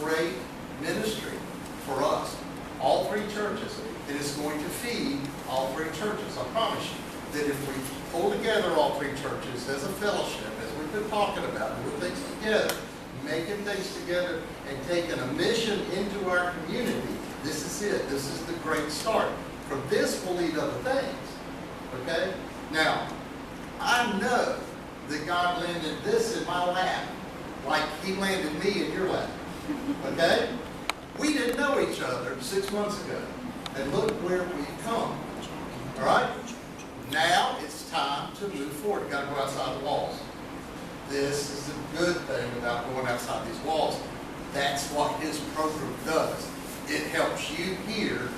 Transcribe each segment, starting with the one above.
great ministry for us. All three churches. And it's going to feed all three churches. I promise you that if we pull together all three churches as a fellowship, as we've been talking about, doing things together, making things together, and taking a mission into our community, this is it. This is the great start. From this will lead other things. Okay? Now, I know that God landed this in my lap like He landed me in your lap. Okay? We didn't know each other 6 months ago. And look where we've come. All right? Now it's time to move forward. You've got to go outside the walls. This is the good thing about going outside these walls. That's what His program does. It helps you here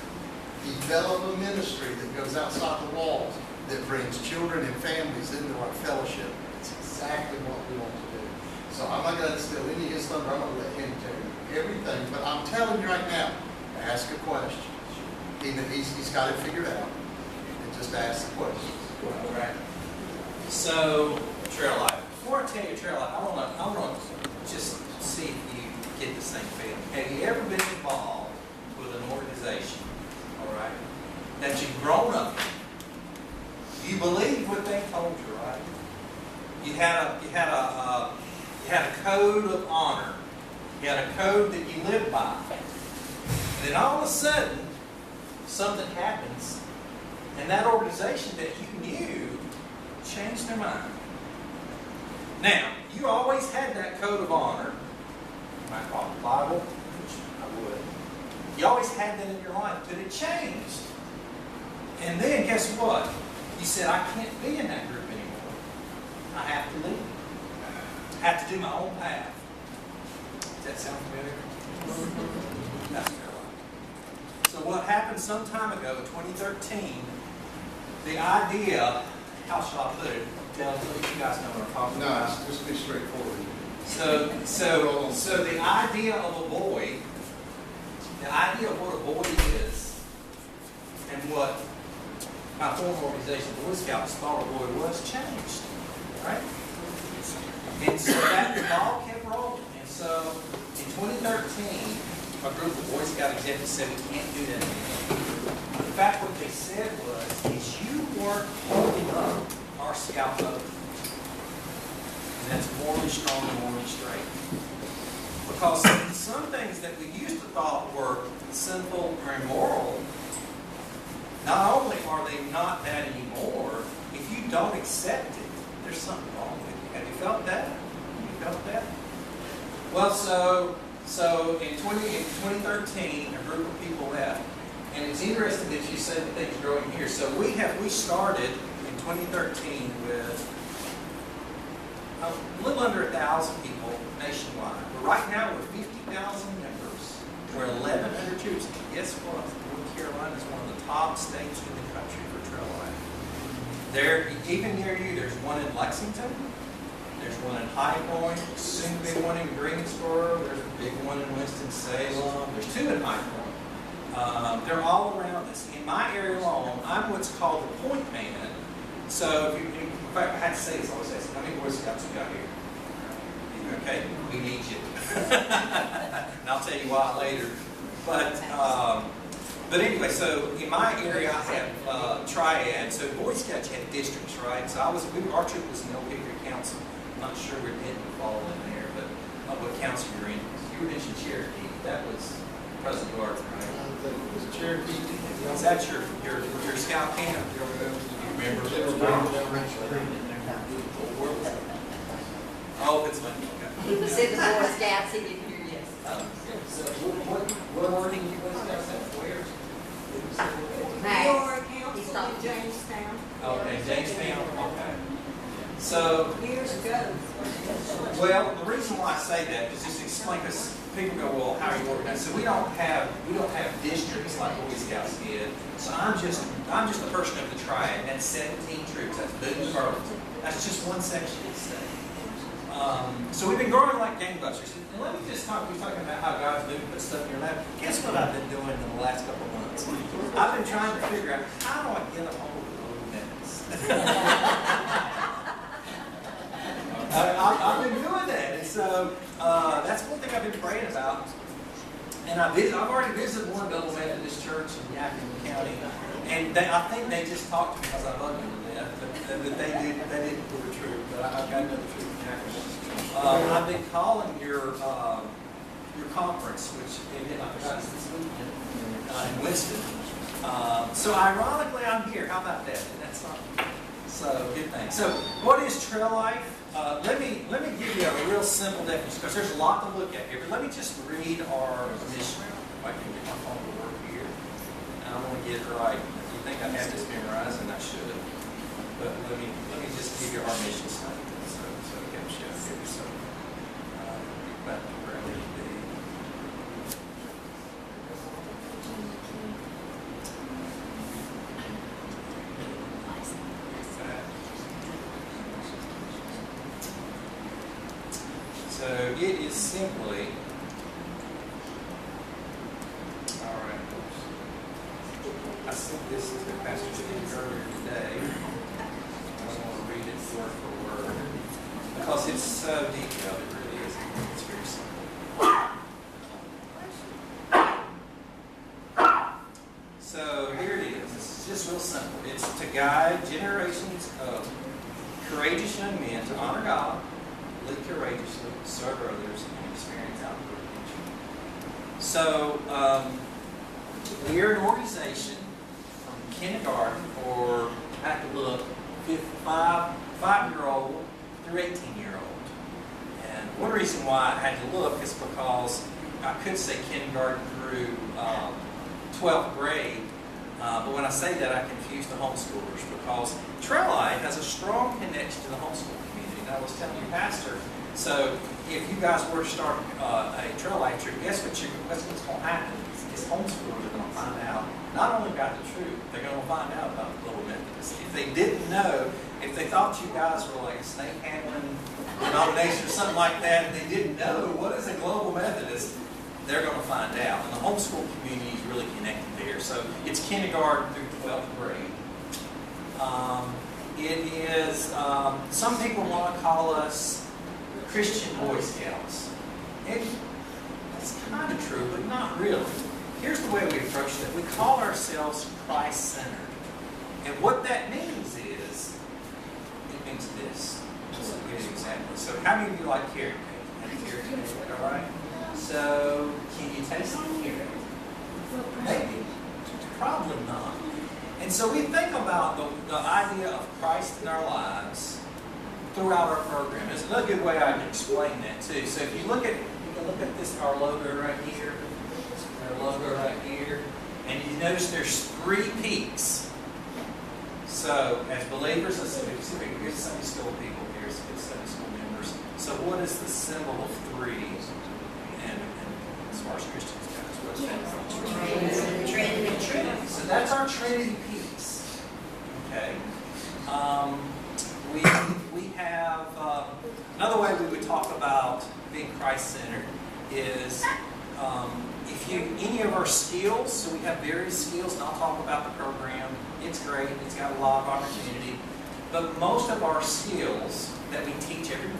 develop a ministry that goes outside the walls, that brings children and families into our fellowship. It's exactly what we want to do. So I'm not going to steal any of his thunder. I'm going to let him tell you everything. But I'm telling you right now, ask a question. Even he's got it figured out. And just ask the questions. All right. So, trail life. Before I tell you trail life, I want to just see if you get the same feeling. Have you ever been involved with an organization, all right, that you've grown up in? You believe what they told you, right? You had a code of honor. You had a code that you lived by. And then all of a sudden, something happens, and that organization that you knew changed their mind. Now, you always had that code of honor. You might call it the Bible, which I would. You always had that in your life, but it changed. And then, guess what? You said, I can't be in that group anymore. I have to leave. I have to do my own path. Does that sound familiar? That's fair. So what happened some time ago, 2013, the idea, how shall I put it? You guys know what I'm talking about. No, just be straightforward. So the idea of a boy, the idea of what a boy is, and what my former organization, Boy Scouts, thought a boy was, changed. Right? And so that ball kept rolling. And so in 2013, a group of Boy Scout executives said we can't do that anymore. In fact, what they said was, is you weren't holding up our scout code. And that's morally strong and morally straight. Because some things that we used to thought were sinful or immoral, not only are they not that anymore, if you don't accept it, there's something wrong with you. Have you felt that? You felt that? Well, so in 2013, a group of people left. And it's interesting that you said that things growing here. So we started in 2013 with a little under 1,000 people nationwide. But right now we're 50,000 members. We're 1,100 troops. And guess what? North Carolina is one of the top states in the country for trail life. Even near you, there's one in Lexington. There's one in High Point, soon to be one in Greensboro. There's a big one in Winston-Salem. There's two in High Point. They're all around us. In my area alone, I'm what's called the point man. So, in fact, I had to say this. I always say this. How many Boy Scouts you got here? Okay, we need you. And I'll tell you why later. But anyway, so in my area, I have triad. So Boy Scouts had districts, right? So our troop was in Old Hickory Council. I'm not sure where Denton would fall in there, but what council you're in. You mentioned Cherokee. That was President Guard, right? I think it was Cherokee. Was that your scout camp? Do you remember? Oh, it's funny. He said the Boy Scouts, he didn't hear yes. So what wording you Boy Scouts at? Where? Max. He stopped in Jamestown. Okay, Jamestown. Okay. So, Years ago. well, the reason why I say that is just to explain, because people go, well, how are you organized? So we don't have districts like Boy Scouts did. So I'm just a person of the triad. That's 17 troops. That's Boone Burlington. That's just one section of the state. So we've been growing like gangbusters. And let me just talk. We're talking about how God's been put stuff in your lap. Guess what I've been doing in the last couple of months? I've been trying to figure out how do I get a hold of those minutes. I've been doing that, and so that's one thing I've been praying about. And I've already visited one double Methodist church in Yakima County, and I think they just talked to me because I love them to death, but they didn't pull the truth, but I've got another truth in Yakima. I've been calling your conference, which I forgot it's this weekend in Winston. So ironically, I'm here. How about that? That's not so good thing. So what is trail life? Let me give you a real simple definition because there's a lot to look at here. But let me just read our mission. If I can get my phone to work here, and I want to get it right. You think I have this memorized, and I should. But let me just give you our mission statement. So it helps you here. So back to where I need to be. So it is simply, all right, I sent this to Pastor Steve earlier today. I don't want to read it word for word because it's so detailed, it really is. It's very simple. So here it is. It's just real simple. It's to guide generations of courageous young men to honor God, live courageously, serve others, and experience outward adventure. So, we're an organization from kindergarten, or I have to look, 5-year-old through 18-year-old. And one reason why I had to look is because I could say kindergarten through 12th grade, but when I say that, I confuse the homeschoolers because Trail Life has a strong connection to the homeschool community. And I was telling you, Pastor, so if you guys were to start a Trail Life trip, guess what's going to happen? Is homeschoolers are going to find out not only about the truth, they're going to find out about the Global Methodist. If they didn't know, if they thought you guys were like a snake handling denomination or something like that, and they didn't know what is a Global Methodist, they're going to find out. And the homeschool community is really connected there. So it's kindergarten through 12th grade. It is, some people want to call us Christian Boy Scouts. And it's kind of true, but not really. Here's the way we approach that. We call ourselves Christ-centered. And what that means is, it means this. Just to give you an example. So how many of you like carrot cake? Carrot cake, all right? So, can you taste the carrot? Maybe. Probably not. And so we think about the idea of Christ in our lives throughout our program. There's another good way I can explain that too. So if you can look at this, our logo right here, our logo right here, and you notice there's 3 peaks. So as believers, let's see if we can get Sunday school people here, Sunday school members. So what is the symbol of 3? And as far as Christians goes, what's that? Trinity. So that's our Trinity piece. Okay. We have another way we would talk about being Christ-centered is any of our skills. So we have various skills, and I'll talk about the program. It's great. It's got a lot of opportunity. But most of our skills that we teach every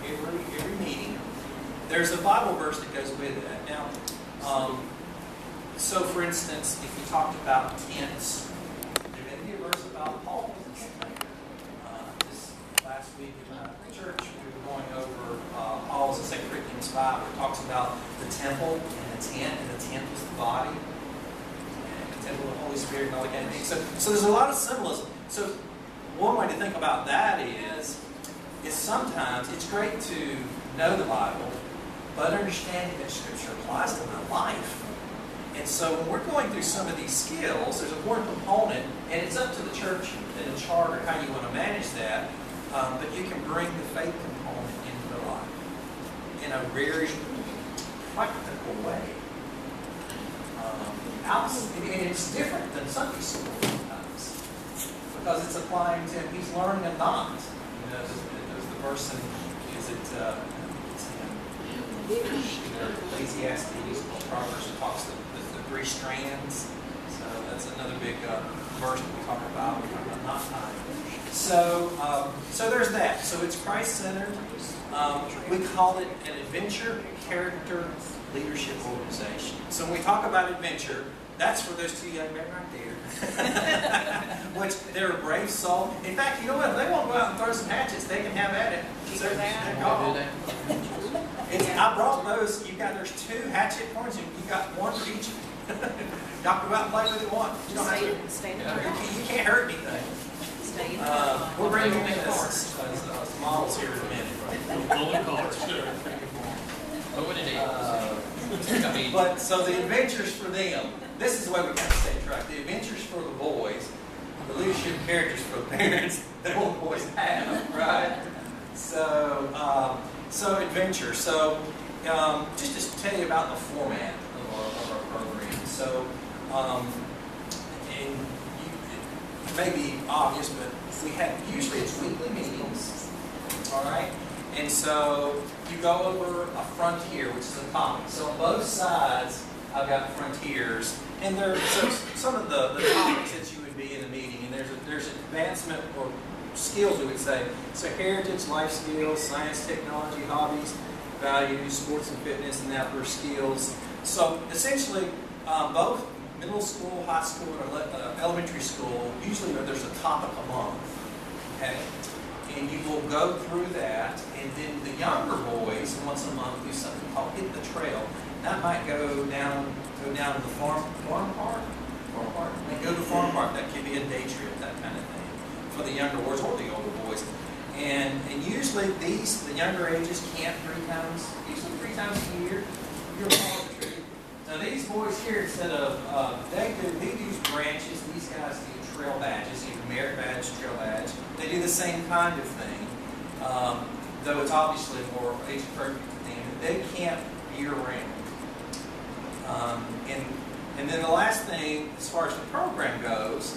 meeting, there's a Bible verse that goes with that. Now, so for instance, if you talked about tents, there may be a verse about Paul was a tent maker. This last week in my church, we were going over Paul's in 2 Corinthians 5, where it talks about the temple and the tent was the body, and the temple of the Holy Spirit and all that kind of thing. So there's a lot of symbolism. So one way to think about that is sometimes it's great to know the Bible, but understanding that Scripture applies to my life. And so when we're going through some of these skills, there's one component, and it's up to the church and the charter how you want to manage that, but you can bring the faith component into the life in a very practical way. And it's different than Sunday school sometimes, because it's applying to him. He's learning a knot. You know, there's the person, is it, Ecclesiastes, Proverbs, it talks the 3 strands. So that's another big verse that we talk about. We talk about knot tying. So there's that. So it's Christ-centered. We call it an adventure, character, leadership organization. So So when we talk about adventure, that's for those two young men right there. Which they're a brave soul. In fact, you know what? If they want to go out and throw some hatchets, they can have at it. So they're gone. I brought those. There's 2 hatchet points, and you got one for each. Y'all can go out and play with it one. You don't have to. Stay in the You can't hurt anything. Stay in the We'll bring them in as models here in a minute. Golden cars. But so the adventures for them, this is the way we kind of stay track. The adventures for the boys, the leadership characters for the parents, they want the boys to have, right? So, adventure. So, just to tell you about the format of our program. So, and it may be obvious, but usually it's weekly meetings, all right? And so you go over a frontier, which is a comic. So on both sides, I've got frontiers, and there's some of the topics that you would be in the meeting, and there's advancement or skills, we would say. So heritage, life skills, science, technology, hobbies, values, sports and fitness, and outdoor skills. So essentially, both middle school, high school, or elementary school, usually there's a topic a month, okay? And you will go through that, and then the younger boys, once a month, do something called Hit the Trail. That might go down to the farm park. They go to the farm park. That could be a day trip, that kind of thing, for the younger boys or the older boys. And usually the younger ages camp 3 times a year. You're on the trip. Now these boys here, instead of they use branches. These guys do trail badges, either merit badge, trail badge. They do the same kind of thing, though it's obviously more age appropriate for them. They camp year round. And then the last thing, as far as the program goes,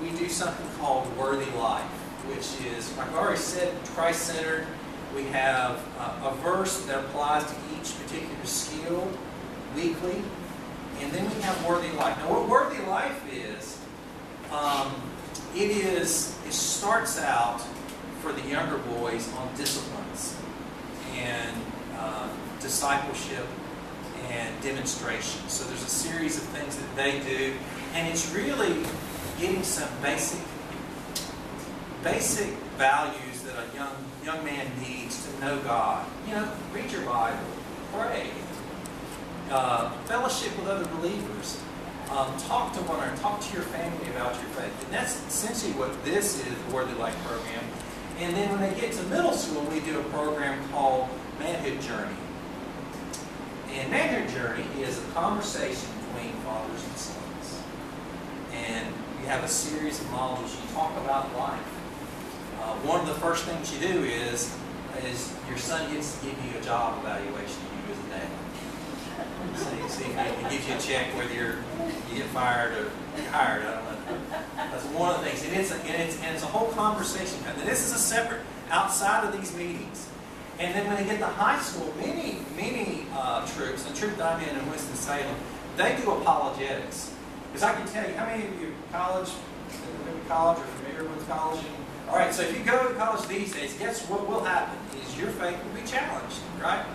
we do something called Worthy Life, which is, like I already said, Christ-centered. We have a verse that applies to each particular skill weekly, and then we have Worthy Life. Now, what Worthy Life is, it starts out for the younger boys on disciplines and discipleship and demonstration. So there's a series of things that they do, and it's really getting some basic values that a young man needs to know God. Read your Bible, pray, fellowship with other believers, talk to one another, talk to your family about your faith. And that's essentially what this is, the Worthy Life program. And then when they get to middle school, we do a program called Manhood Journey. And Manhood Journey is a conversation between fathers and sons. And you have a series of modules. You talk about life. One of the first things you do is your son gets to give you a job evaluation of you as a dad. See, he gives you a check whether you get fired or hired. I don't know. That's one of the things, and it's a whole conversation. And this is a separate outside of these meetings. And then when they get to high school, many troops, the troop that I'm in Winston-Salem, they do apologetics. Because I can tell you, how many of you are familiar with college? All right, so if you go to college these days, guess what will happen is your faith will be challenged, right?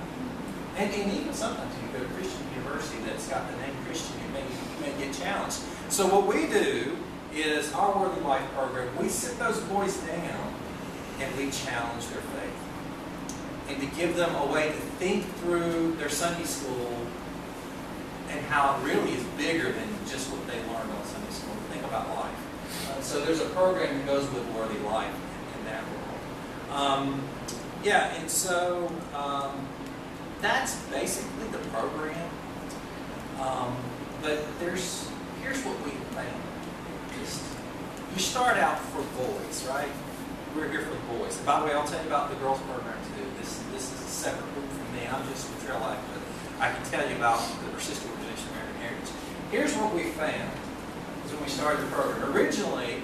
And even sometimes if you go to Christian university that's got the name Christian, you may get challenged. So what we do is our Worthy Life program, we sit those boys down and we challenge their faith. And to give them a way to think through their Sunday school and how it really is bigger than just what they learned on Sunday school. Think about life. So there's a program that goes with Worthy Life in that world. And so that's basically the program. But here's what we found. You start out for boys, right? We're here for the boys. And by the way, I'll tell you about the girls program too. This is a separate group from me. I'm just with Trail Life, but I can tell you about the sister organization American Heritage. Here's what we found is when we started the program. Originally,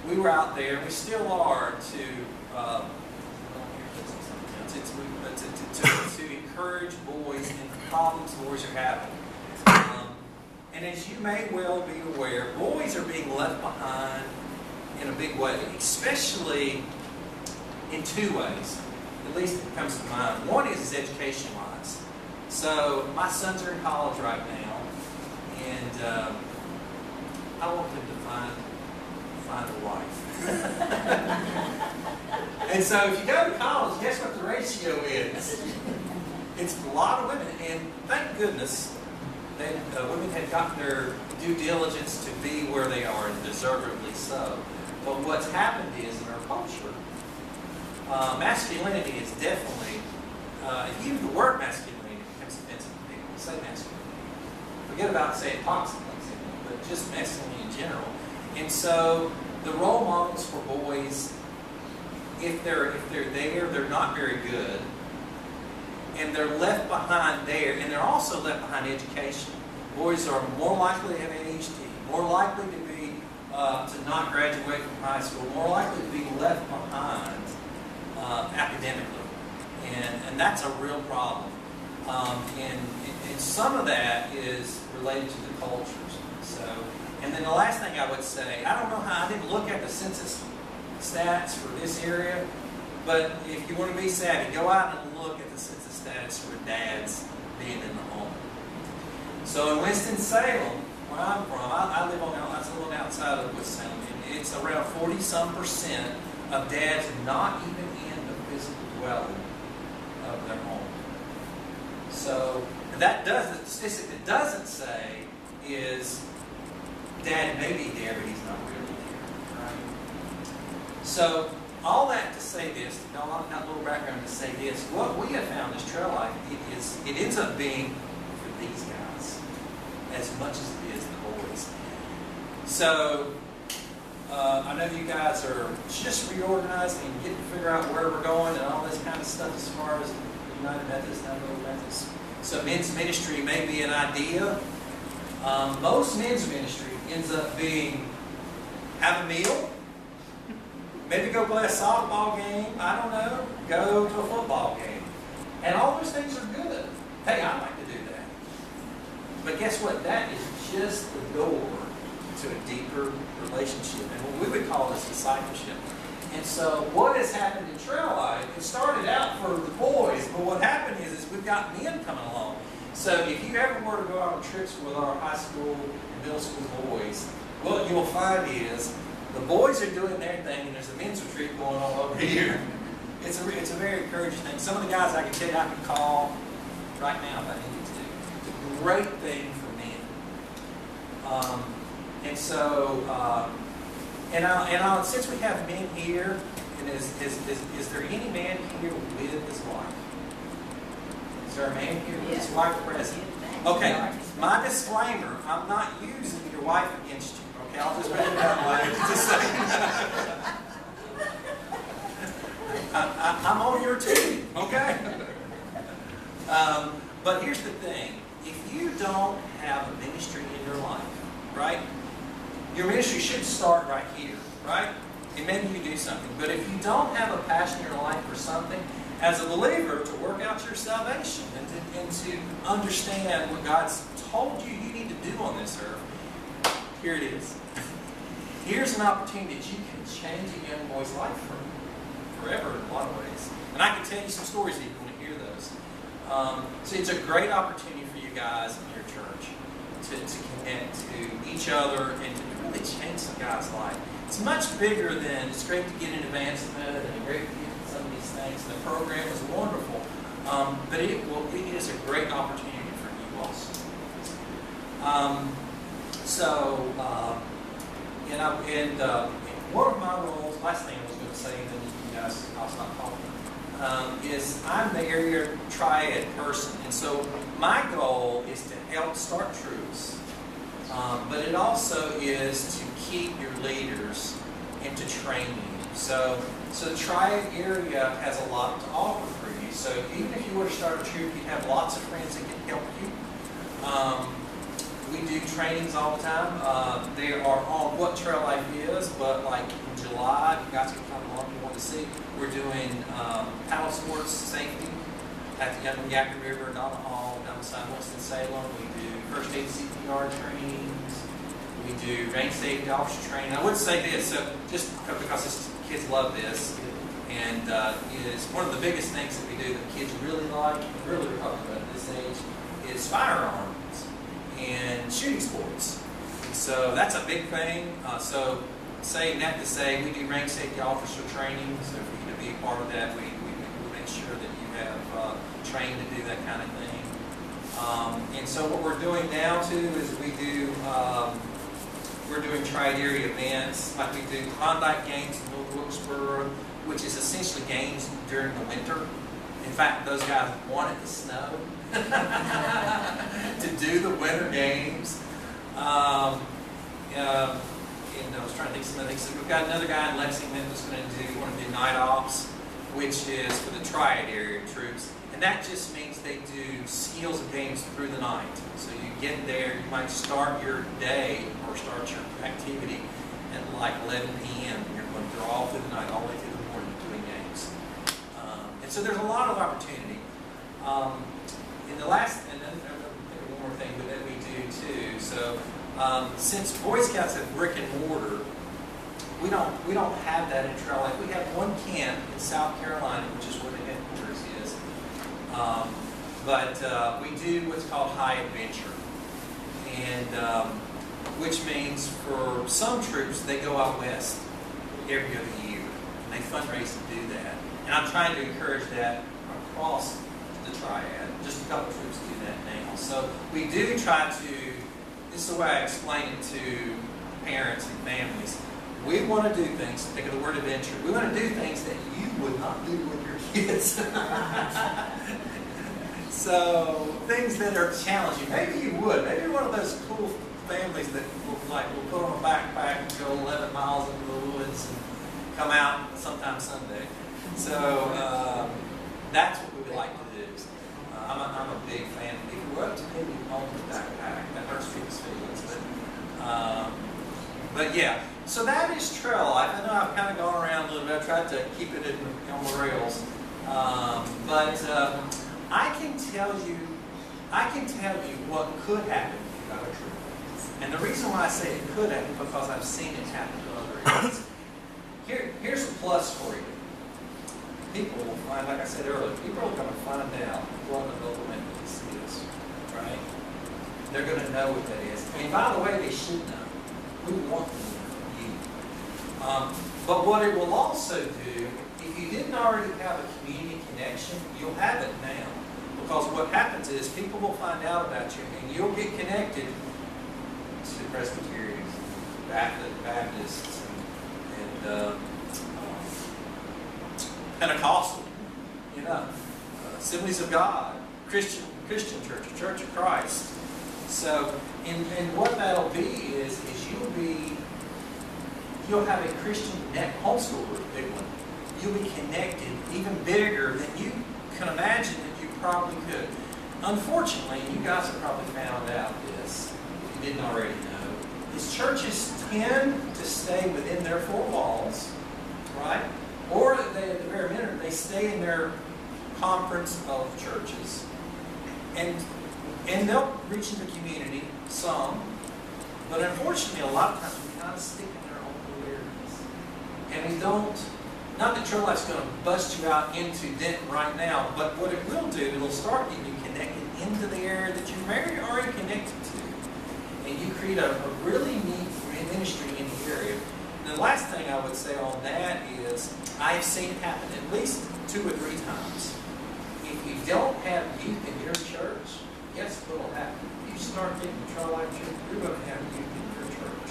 we were out there, and we still are, to encourage boys in problems boys are having. And as you may well be aware, boys are being left behind in a big way, especially in 2 ways. At least it comes to mind. One is education-wise. So my sons are in college right now, and I want them to find a wife. And so if you go to college, guess what the ratio is? It's a lot of women, and thank goodness that women have gotten their due diligence to be where they are, and deservedly so. But what's happened is, in our culture, masculinity is definitely, if you use the word masculinity, it becomes offensive to people. Say masculinity. Forget about saying toxic things, but just masculinity in general. And so the role models for boys, if they're there, they're not very good. And they're left behind there, and they're also left behind education. Boys are more likely to have ADHD, more likely to be to not graduate from high school, more likely to be left behind academically, and that's a real problem. And some of that is related to the cultures. So, and then the last thing I would say, I don't know how, I didn't look at the census stats for this area, but if you want to be savvy, go out and look at the census stats for dads being in the home. So in Winston-Salem, where I'm from, I live on outside of Winston-Salem, and it's around 40-some% of dads not even in the physical dwelling of their home. So that does, the statistic that doesn't say is dad may be there, but he's not really there. Right? So all that to say this, not a little background to say this, what we have found is trail life, it ends up being for these guys as much as it is the boys. So I know you guys are just reorganizing and getting to figure out where we're going and all this kind of stuff as far as United Methodist, not Little Methodist. So men's ministry may be an idea. Most men's ministry ends up being have a meal, maybe go play a softball game, I don't know, go to a football game. And all those things are good. Hey, I like to do that. But guess what? That is just the door to a deeper relationship, and what we would call this discipleship. And so what has happened in Trail Life, it started out for the boys, but what happened is we've got men coming along. So if you ever were to go out on trips with our high school and middle school boys, what you'll find is the boys are doing their thing, and there's a men's retreat going on over here. It's a very encouraging thing. Some of the guys I can tell you I can call right now if I needed to. It's a great thing for men. And so, since we have men here, and is there any man here with his wife? Is there a man here with his wife present? Okay, my disclaimer, I'm not using your wife against you. Okay, I'll just put it that way. Just I'm on your team, okay? But here's the thing. If you don't have a ministry in your life, right? Your ministry should start right here, right? And maybe you do something. But if you don't have a passion in your life for something, as a believer, to work out your salvation and to understand what God's told you need to do on this earth, here it is. Here's an opportunity that you can change a young boy's life forever in a lot of ways. And I can tell you some stories if you want to hear those. So it's a great opportunity for you guys in your church to connect to each other and to really change some guy's life. It's much bigger than, it's great to get an advancement and great to get some of these things. The program is wonderful. But it is a great opportunity for you also. One of my roles, last thing I was going to say, and then you guys, I'll stop talking, is I'm the area triad person. And so my goal is to help start troops, but it also is to keep your leaders and to train you. So the triad area has a lot to offer for you. So even if you were to start a troop, you'd have lots of friends that can help you. We do trainings all the time. They are on what Trail Life is, but like in July, you guys can come along if you want to see. We're doing paddle sports safety at the Yakima River, Donna Hall, down beside Winston-Salem. We do first aid CPR trainings. We do range safety officer training. I would say this, so just because kids love this, and is one of the biggest things that we do that kids really like, and really we're talking about at this age, is firearms and shooting sports. And so that's a big thing. So saying that to say we do rank safety officer training, so for you to be a part of that, we make sure that you have trained to do that kind of thing. And so what we're doing now too is we're doing tri-area events, like we do Klondike games in Little Wilkesboro, which is essentially games during the winter. In fact, those guys wanted to snow to do the winter games. And I was trying to think of some other things. So we've got another guy in Lexington who's going to want to do night ops, which is for the triad area troops. And that just means they do skills and games through the night. So you get there, you might start your day or start your activity at like 11 p.m. and you're going through all through the night, all the way through the morning doing games. And so there's a lot of opportunity. In the last, and then one more thing that we do too. So since Boy Scouts have brick and mortar, we don't have that in Trail Life. We have one camp in South Carolina, which is where the headquarters is. But we do what's called high adventure, and which means for some troops they go out west every other year, and they fundraise to do that. And I'm trying to encourage that across the triad. Just a couple troops do that now. So we do try to. This is the way I explain it to parents and families. We want to do things, think of the word adventure, we want to do things that you would not do with your kids. So, things that are challenging. Maybe you would. Maybe you're one of those cool families that will put on a backpack and go 11 miles into the woods and come out sometime Sunday. So, that's what we would like to do. I'm a big fan. If you were up to maybe on the backpack, that hurts people's feelings. But yeah, so that is Trail Life. I know I've kind of gone around a little bit. I tried to keep it on the rails. But I can tell you what could happen if you got a troop. And the reason why I say it could happen is because I've seen it happen to other areas. Here's a plus for you. People will find, like I said earlier, people are going to find out what the local Methodist is, right? They're going to know what that is. And by the way, they should know. We want them to know you. But what it will also do, if you didn't already have a community connection, you'll have it now. Because what happens is people will find out about you and you'll get connected to Presbyterians, Baptists, and Pentecostal, Assemblies of God, Christian Church, Church of Christ. So, and what that'll be is you'll have a Christian homeschool group, big one. You'll be connected even bigger than you can imagine that you probably could. Unfortunately, you guys have probably found out this, if you didn't already know, is churches tend to stay within their four walls, right? Or at the very minimum, they stay in their conference of churches. And they'll reach into the community, some, but unfortunately a lot of times we kind of stick in our own little areas. And we don't, not that Trail Life's going to bust you out into Denton right now, but what it will do, it'll start getting you connected into the area that you're already connected to. And you create a really neat ministry in the area. And the last thing I would say on that is, I've seen it happen at least 2 or 3 times. If you don't have youth in your church, guess what will happen? You start getting Trail Life Church, you're going to have youth in your church.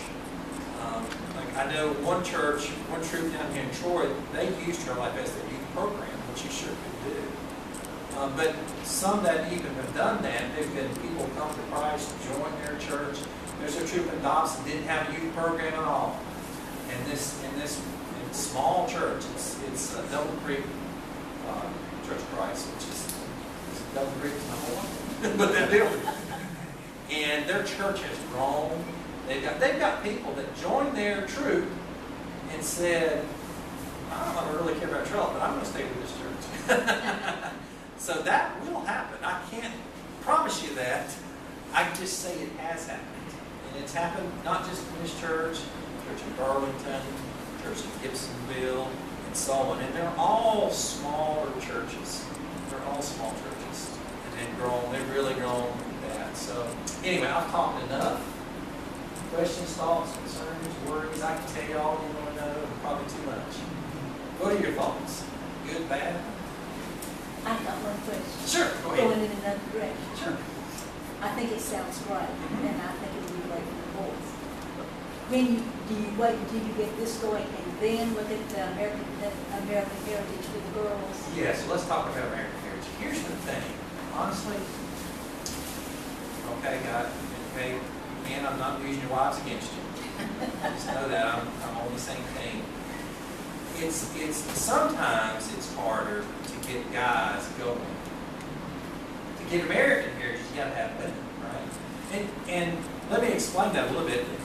Like I know one church, one troop down here in Troy, they use Trail Life as their youth program, which you sure could do. But some that even have done that, they've been people come to Christ, join their church. There's a troop in Dobson didn't have a youth program at all. And this small church, it's Double Creek Church of Christ, which is Double Creek number 1, but they're building. And their church has grown. They've got people that joined their troop and said, I don't really care about Trail, but I'm going to stay with this church. So that will happen. I can't promise you that. I just say it has happened. And it's happened not just in this church in Burlington, church in Gibsonville, and so on. And they're all smaller churches. They're all small churches. And they've really grown that. So anyway, I've talked enough. Questions, thoughts, concerns, worries. I can tell you all you want to know, and probably too much. What are your thoughts? Good, bad? I've got one question. Sure, go ahead. Going in another direction. Sure. I think it sounds great, Mhm. and I think it would be great for the boys. Do you wait until you get this going and then look at the American Heritage for the girls? Yeah, so let's talk about American Heritage. Here's the thing. Honestly, okay, God, okay, man, I'm not using your wives against you. Just know that I'm on the same thing. It's sometimes it's harder to get guys going. To get American Heritage, you gotta have women, right? And let me explain that a little bit. And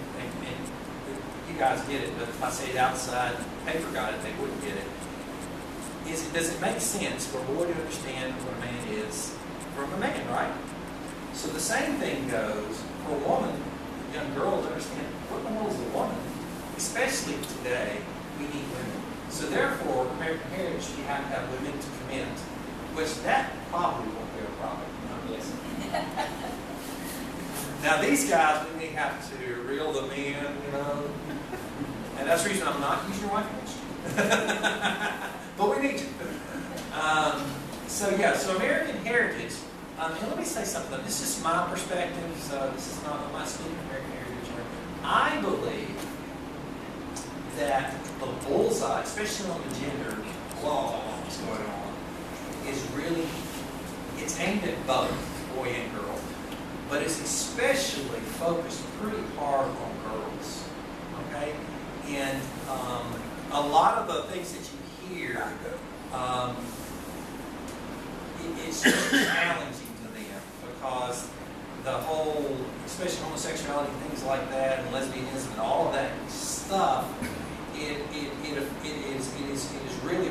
you guys get it, but if I say it outside paper got it, they wouldn't get it. Does it make sense for a boy to understand what a man is from a man, right? So the same thing goes for a woman, a young girl, to understand what the hell is a woman. Especially today, we need women. So therefore, American Heritage, you have to have women to commit, which that probably won't be a problem, I'm guessing. Now these guys, we may have to reel them in, you know, and that's the reason I'm not using your wife against you. But we need you. So American Heritage, and let me say something. This is my perspective, so this is not my speaking of American Heritage. I believe that the bullseye, especially on the gender law that's going on, is really, it's aimed at both boy and girl, but it's especially focused pretty hard on girls, okay? And a lot of the things that you hear, it's just challenging to them because the whole, especially homosexuality, things like that, and lesbianism, and all of that stuff, it is really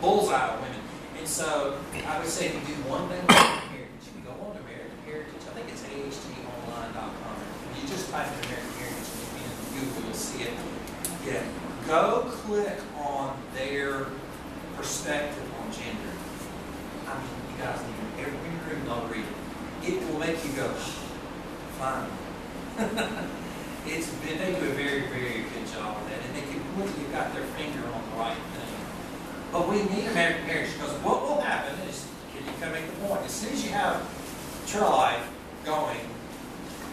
bullseye on women. And so I would say if you do one thing with American Heritage, you go on to American Heritage. I think it's ahtonline.com. You just type in American Heritage in Google, you'll see it. Yeah. Go click on their perspective on gender. I mean, you guys need every room, don't read it. It will make you go, fine. They do a very, very good job of that, and they can really got their finger on the right thing. But we need American Heritage because what will happen is, you can make the point, as soon as you have Trail Life going,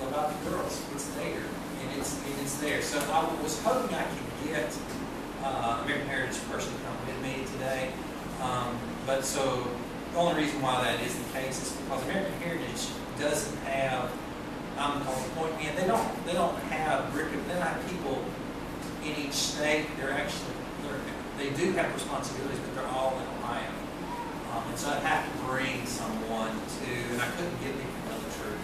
what about the girls? It's there, and it's there. So I was hoping I could get American Heritage person to come with me today. But so the only reason why that is the case is because American Heritage doesn't have, I'm on the point, man, they don't have people in each state. They do have responsibilities, but they're all in Ohio. And so I'd have to bring someone to, and I couldn't get them from another church.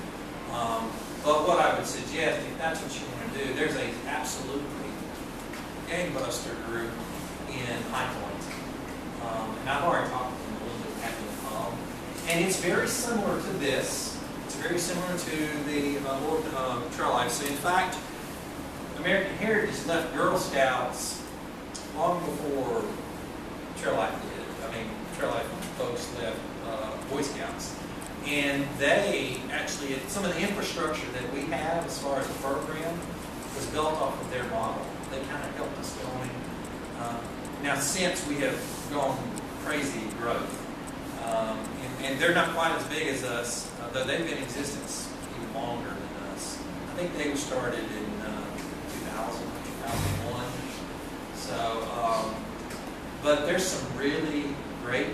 But what I would suggest, if that's what you want to do, there's a absolutely gangbuster group in High Point. And I've already talked to them a little bit at the and it's very similar to this. It's very similar to the Lord Trail Life. So in fact, American Heritage left Girl Scouts long before Trail Life did. I mean, Trail Life folks left Boy Scouts. And they actually, some of the infrastructure that we have as far as the program was built off of their model. They kind of helped us going. Now, since we have gone crazy growth, and they're not quite as big as us, though they've been in existence even longer than us. I think they were started in 2000, 2001. So, but there's some really great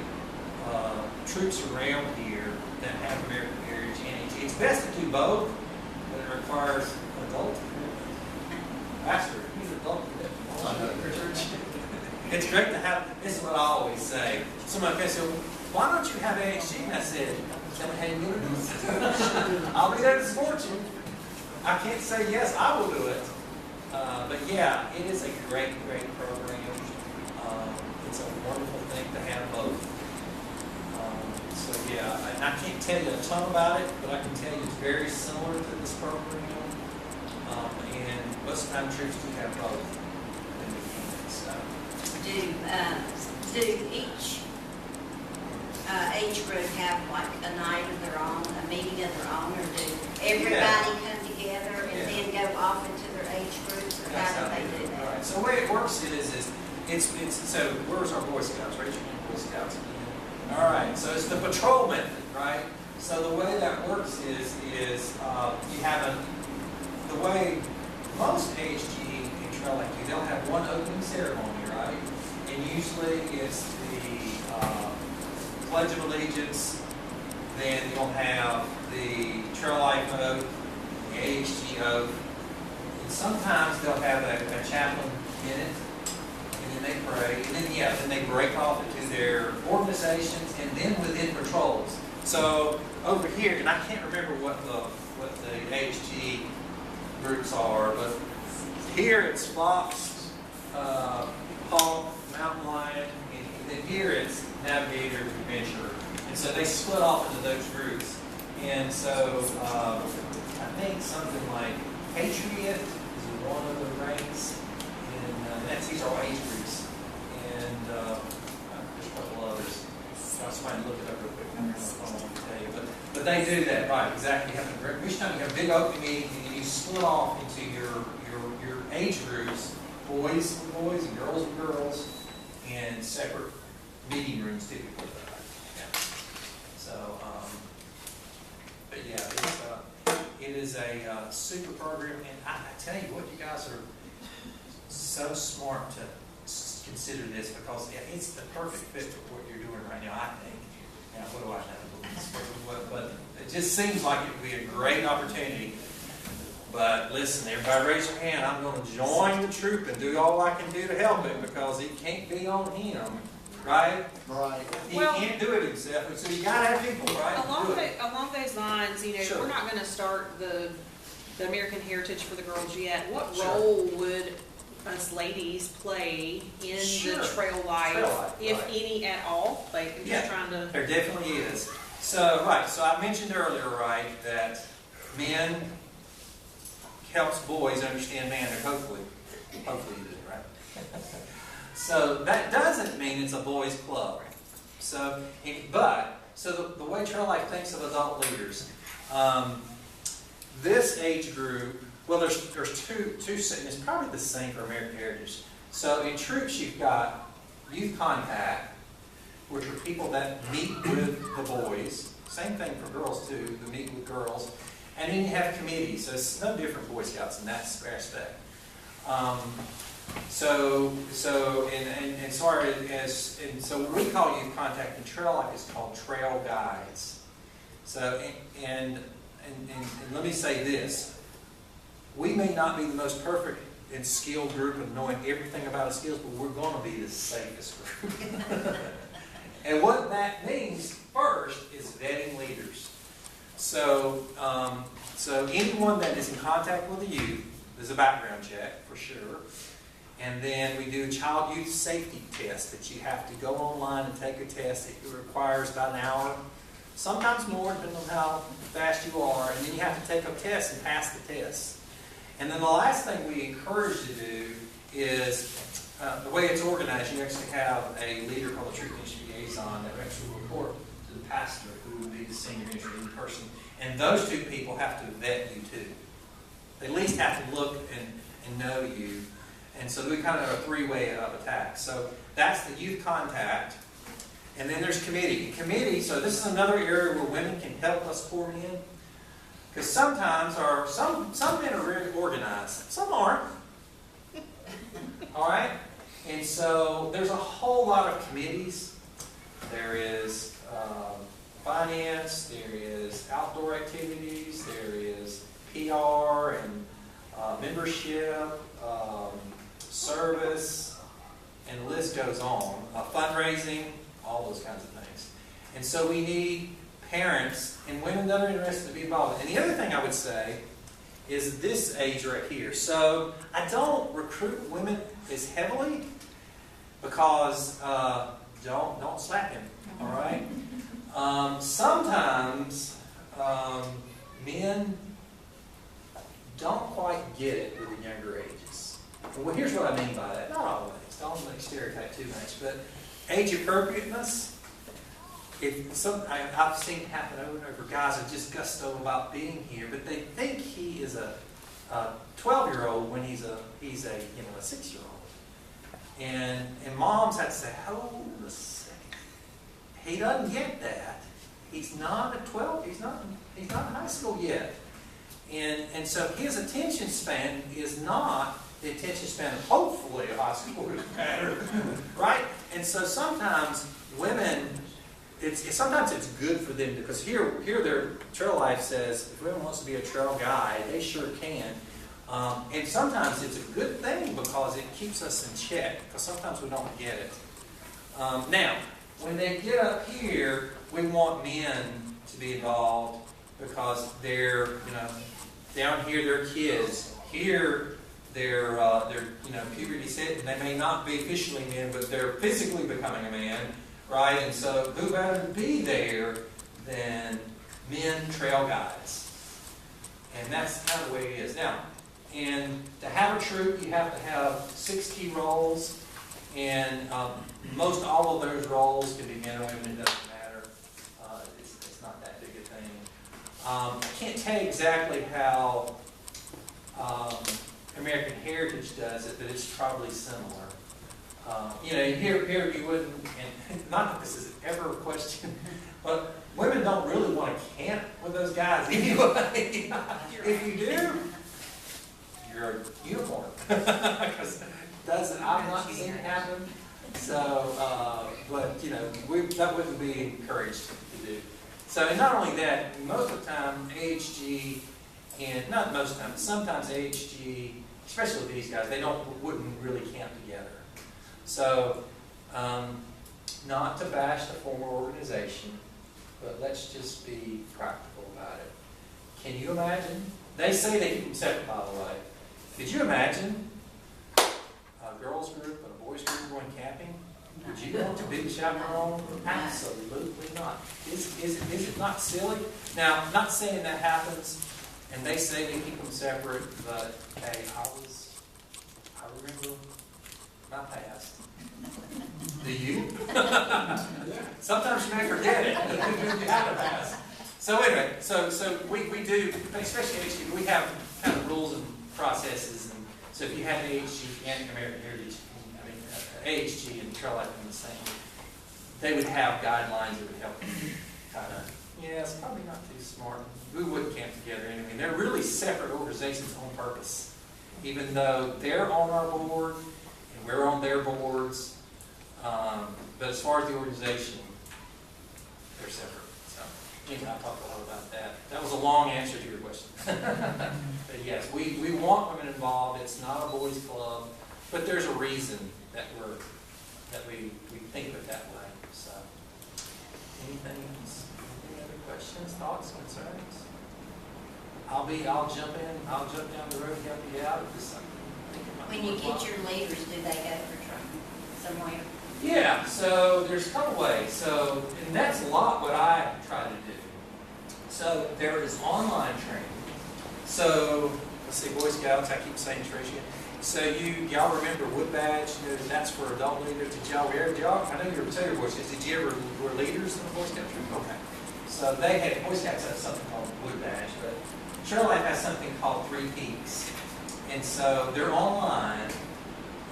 troops around here that have American Heritage, and it's best to do both, but it requires adult commitment. Pastor, he's adult commitment. It's great to have, this is what I always say. Somebody said, why don't you have AXG? And I said, tell me how you do it. I'll be there to support you. I can't say yes, I will do it. But yeah, it is a great, great program. It's a wonderful thing to have both. So yeah, and I can't tell you a ton about it, but I can tell you it's very similar to this program. And most of the time troops do have both. So do each age group have like a night of their own, a meeting of their own, or do everybody come together and then go off into their age groups, or how do they do that? Right. So the way it works is it's so where's our Boy Scouts? Raise your hand, Boy Scouts. All right. So it's the patrol method, right? So the way that works is you have the way most HG and trail like you, they'll have one opening ceremony, right? And usually it's the Pledge of Allegiance, then you'll have the Trail Life Oath, the AHG Oath, and sometimes they'll have a chaplain in it, and then they pray, and then they break off into their organizations, and then within patrols. So over here, and I can't remember what the AHG groups are, but here it's Fox, Hawk, Mountain Lion, and then here it's Navigator, Adventurer. And so they split off into those groups. And so I think something like Patriot is one of the ranks, and these are all age groups. And there's a couple others. I was trying to look it up real quick. I don't know if I want to tell you. But they do that, right, exactly. Each time you have a big opening meeting, and you split off into your age groups, boys with boys and girls, and separate meeting rooms typically. Yeah. So, but yeah, it is a super program, and I tell you what, you guys are so smart to consider this, because it's the perfect fit for what you're doing right now, I think. Now, what do I know? But it just seems like it would be a great opportunity. But listen, everybody raise your hand. I'm going to join the troop and do all I can do to help him, because it can't be on him, right? Right. He can't do it himself, so you got to have people, right? Along those lines, Sure. we're not going to start the American Heritage for the girls yet. What Sure. role would us ladies play in Sure. the trail life, if right. any at all? Like, I'm just trying to. There definitely is. So, right, so I mentioned earlier, right, that men helps boys understand manhood, hopefully you do, right? So that doesn't mean it's a boys' club. So, the way Trail Life thinks of adult leaders, this age group, well, there's two, and it's probably the same for American Heritage. So in troops, you've got youth contact, which are people that meet with the boys. Same thing for girls too, they meet with girls. And then you have committees, so it's no different Boy Scouts in that aspect. So what we call youth contact in Trail Life is called trail guides. So and let me say this: we may not be the most perfect and skilled group of knowing everything about our skills, but we're going to be the safest group. And what that means first is vetting leaders. So anyone that is in contact with the youth, there's a background check for sure. And then we do a child youth safety test that you have to go online and take a test. It requires about an hour, sometimes more, depending on how fast you are. And then you have to take a test and pass the test. And then the last thing we encourage you to do is, the way it's organized, you actually have a leader called a troop ministry liaison that actually will report to the pastor, who would be the senior ministry person. And those two people have to vet you too. They at least have to look and know you. And so we kind of have a three-way of attack. So that's the youth contact. And then there's committee. Committee, so this is another area where women can help us pour in. Because sometimes some men are very organized. Some aren't. All right? And so there's a whole lot of committees. There is finance, there is outdoor activities, there is PR and membership, service, and the list goes on. Fundraising, all those kinds of things. And so we need parents and women that are interested to be involved. And the other thing I would say is this age right here. So I don't recruit women as heavily because don't slap him, all right? Sometimes men don't quite get it with the younger ages. Well, here's what I mean by that. Not always. Don't make stereotype too much, but age appropriateness. I've seen it happen over and over. Guys are just gusto about being here, but they think he is a 12-year-old when he's a 6-year-old. And moms have to say, hold a second. He doesn't get that. He's not at 12. He's not in high school yet. And so his attention span is not the attention span of hopefully a high school matter, right? And so sometimes women, sometimes it's good for them because here their trail life says if women wants to be a trail guide, they sure can. And sometimes it's a good thing because it keeps us in check because sometimes we don't get it. Now, when they get up here, we want men to be involved because they're, down here they're kids. Here they're puberty set, and they may not be officially men, but they're physically becoming a man, right? And so who better to be there than men trail guides? And that's kind of the way it is. Now, and to have a troop, you have to have 6 key roles, and most all of those roles can be men or women, it doesn't matter. It's not that big a thing. I can't tell you exactly how American Heritage does it, but it's probably similar. Here you wouldn't, and not that this is ever a question, but women don't really want to camp with those guys anyway. If you do, you're a unicorn. Because I've not seen it happen. So, that wouldn't be encouraged to do. So, and not only that, most of the time, AHG, and not most of the time, but sometimes AHG, especially with these guys, they wouldn't really camp together. So, not to bash the former organization, but let's just be practical about it. Can you imagine? They say they keep them separate, by the way. Could you imagine a girls group and a boys group going camping? Would you want to be the chaperone? Absolutely not. Is it not silly? Now, I'm not saying that happens, and they say they keep them separate, but hey, I remember my past. Do you? Sometimes you may forget it. You have a past. So anyway, so we do, especially AHG, we have kind of rules and processes. And so if you have AHG and American Heritage, AHG and Trail Life in the same, they would have guidelines that would help them kind of, it's probably not too smart. We wouldn't camp together anyway. They're really separate organizations on purpose. Even though they're on our board and we're on their boards, but as far as the organization, they're separate. So anyway, I talked a lot about that. That was a long answer to your question. But yes, we want women involved. It's not a boys' club, but there's a reason that we think of it that way. So anything else? Any other questions, thoughts, concerns? I'll jump down the road and help you out if there's something. When you get your leaders, do they go for training somewhere? Yeah, so there's a couple ways. So, and that's a lot what I try to do. So there is online training. So let's see, Boy Scouts, I keep saying Tricia. So y'all remember Wood Badge? That's for adult leaders. I know you were your Boy Scouts. Did you ever were leaders in the Boy Scout troop? Okay. So Boy Scouts have something called Wood Badge, but Trail Life has something called 3 Peaks. And so they're online,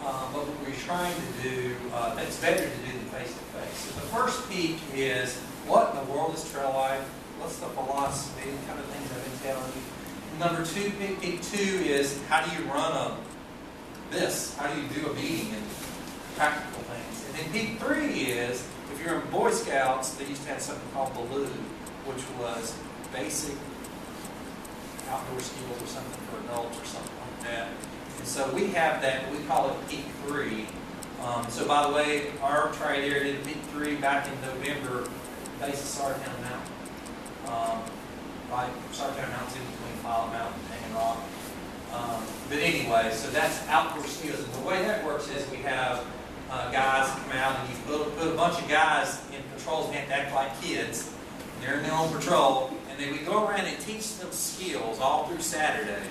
but what we're trying to do, it's better to do them face-to-face. So the first peak is, what in the world is Trail Life? What's the philosophy, kind of things I've been telling you. Number 2, peak 2 is, how do you run this? How do you do a meeting and practical things? And then peak 3 is, if you're in Boy Scouts, they used to have something called Baloo, which was basic outdoor skills or something for adults or something like that. And so we have that, we call it peak 3. So by the way, our tri area did peak 3 back in November, base of Sartown Mountain. Right, Sartown Mountain's in between Pilot Mountain and Hanging Rock. But anyway, so that's outdoor skills. And the way that works is we have guys come out and you put a bunch of guys in patrols and they have to act like kids. They're in their own patrol. And then we go around and teach them skills all through Saturday.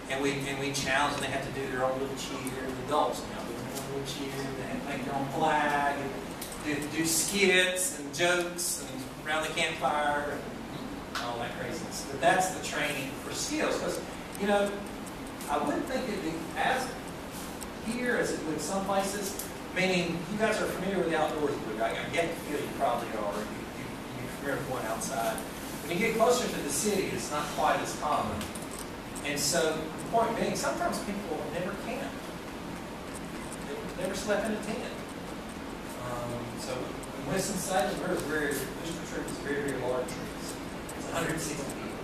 And we challenge them. They have to do their own little cheer. The adults now do their own little cheer. They have to make their own flag and do skits and jokes and around the campfire and all that craziness. But that's the training for skills. Because, you know, I wouldn't think it'd be as here as it would some places. Meaning, you guys are familiar with the outdoors. I get the feel you probably are. You're familiar with going outside. When you get closer to the city, it's not quite as common. And so, the point being, sometimes people never camp. They never slept in a tent. So, in Winston-Salem, there's very, very large trees. It's 160 people.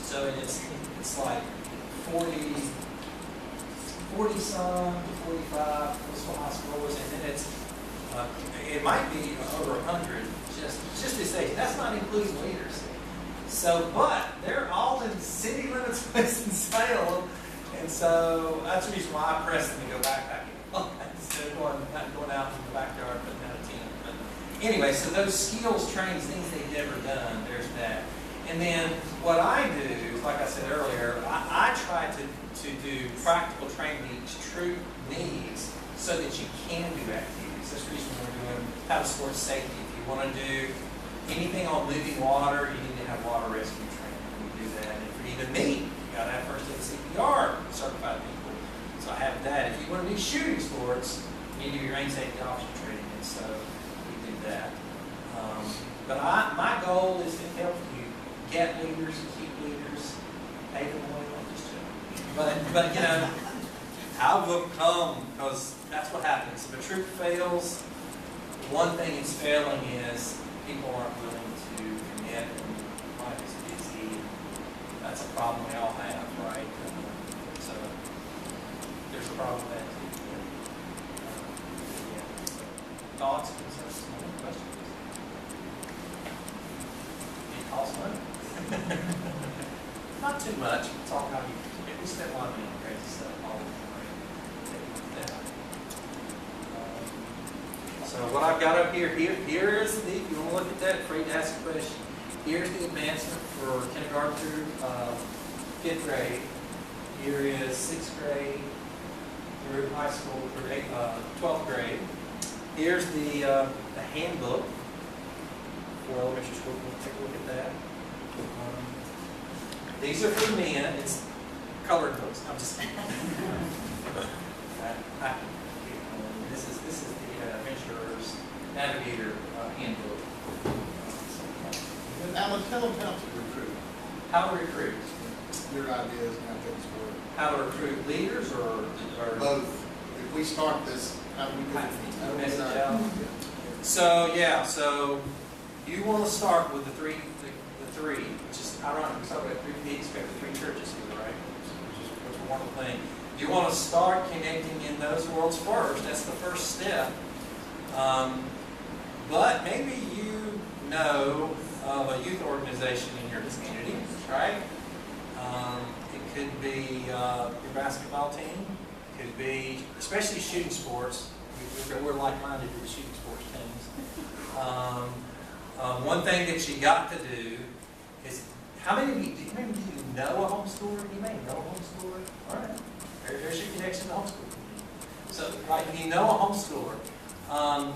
So, it's like 40 some to 45 coastal high schools, and then it might be over 100 just this age. That's not including leaders. So, but they're all in city limits of Winston-Salem, and so that's the reason why I press them to go backpacking instead of going out in the backyard putting out a tent. But anyway, so those skills trainings, things they've never done, there's that. And then what I do, like I said earlier, I try to do practical training that each troop needs so that you can do activities. That's the reason we're doing paddle sports safety. If you want to do anything on moving water, you need to have water rescue training. We do that. And for even me, you got to have first aid CPR certified people. So I have that. If you want to do shooting sports, you need to do your range safety officer training. And so we do that. But my goal is to help you get leaders, keep leaders, pay them away. But you know, I will come, because that's what happens. If a troop fails, one thing it's failing is people aren't willing to commit, and life is busy. That's a problem we all have, right? So there's a problem with that too. So, thoughts, concerns, questions? It costs money. Not too much. It's all how you. We spend a lot of money on crazy stuff all the time. So what I've got up here is the, if you want to look at that, free to ask a question. Here's the advancement for kindergarten through 5th grade. Here is 6th grade through high school through 12th grade. Here's the handbook for elementary school. We'll take a look at that. These are for men. It's colored books. I'm just kidding. This is the Adventurer's Navigator handbook. Alan, tell them how to recruit. How to recruit. Your ideas and how things work. How to recruit leaders or Both. If we start this, how do we do it? Message out. So yeah, so you want to start with the three, which is ironic. We talk about 3 peaks, we have the 3 churches here, right? Which is a wonderful thing. You want to start connecting in those worlds first. That's the first step. But maybe you know of a youth organization in your community, right? It could be your basketball team. It could be, especially shooting sports. We're like-minded with shooting sports teams. One thing that you got to do is, how many of you know a homeschooler? You may know a homeschooler. All right. There's your connection to homeschool. So, right, if you know a homeschooler,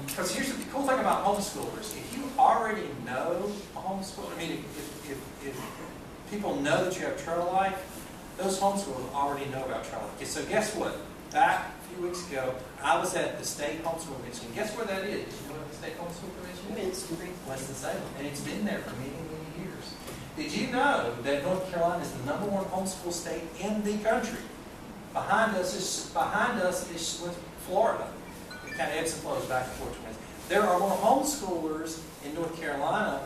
because here's the cool thing about homeschoolers. If you already know a homeschooler, I mean, if people know that you have trail life, those homeschoolers already know about trail life. So guess what? Back a few weeks ago, I was at the state homeschool convention. Guess where that is? You know what the state homeschool convention is? Winston-Salem. And it's been there for many, many years. Did you know that North Carolina is the #1 homeschool state in the country? Behind us is Florida. It kind of ebbs and flows back and forth. There are more homeschoolers in North Carolina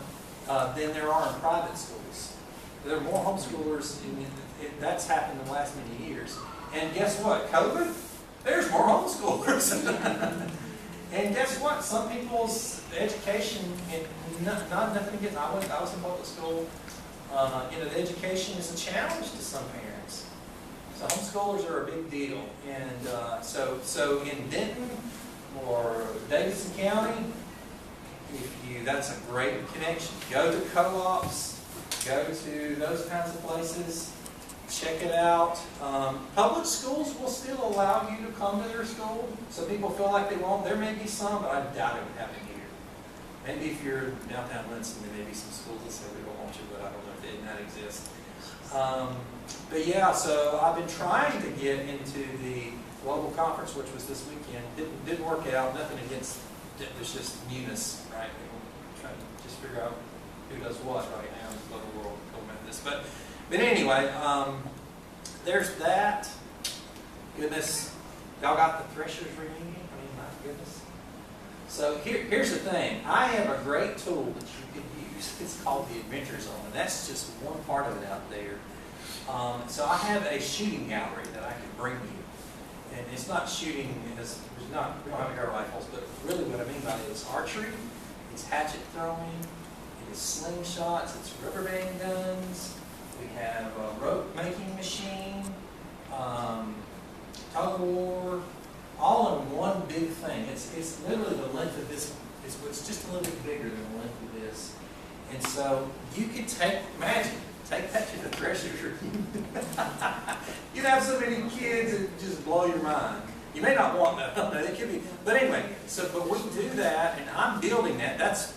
than there are in private schools. There are more homeschoolers. That's happened in the last many years. And guess what? COVID? There's more homeschoolers. And guess what? Some people's education, nothing against. I was in public school. The education is a challenge to some parents. So homeschoolers are a big deal. And so in Denton or Davidson County, that's a great connection. Go to co-ops, go to those kinds of places, check it out. Public schools will still allow you to come to their school, so people feel like they won't. There may be some, but I doubt it would happen here. Maybe if you're in downtown Winston, there may be some schools that say we don't want you, but I don't know if they did not exist. But yeah, so I've been trying to get into the global conference, which was this weekend. Didn't work out. Nothing against it. There's just newness, right? People trying to just figure out who does what right now in the global world. Global Methodist. But anyway, there's that. Goodness, y'all got the Threshers reunion? I mean, my goodness. So here's the thing. I have a great tool that you can use. It's called the Adventure Zone, and that's just one part of it out there. So I have a shooting gallery that I can bring you. And it's not shooting, we don't have air rifles, but really what I mean by it is archery, it's hatchet throwing, it is slingshots, it's rubber band guns, we have a rope making machine, tug of war, all in one big thing. It's literally the length of this, it's just a little bit bigger than the length of this. And so you could take that to the Threshers reunion. You'd have so many kids, it'd just blow your mind. You may not want that. It could be, but anyway. But we do that, and I'm building that. That's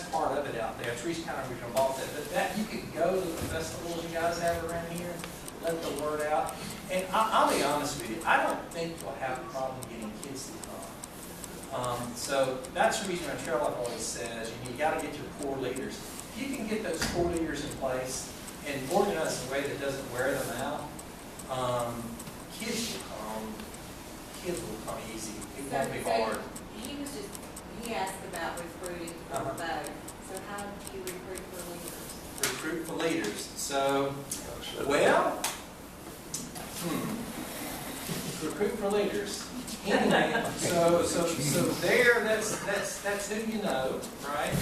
part of it out there. Teresa kind of bought that. But that you could go to the festivals you guys have around here, let the word out. And I'll be honest with you, I don't think you'll have a problem getting kids to come. So that's the reason our Trail Life always says you got to get your core leaders. If you can get those core leaders in place and organize in a way that doesn't wear them out, kids will come easy. It won't be hard. He asked about recruiting for both. So how do you recruit for leaders? Recruit for leaders. So, well, recruit for leaders. Anyway, so there, that's who you know, right?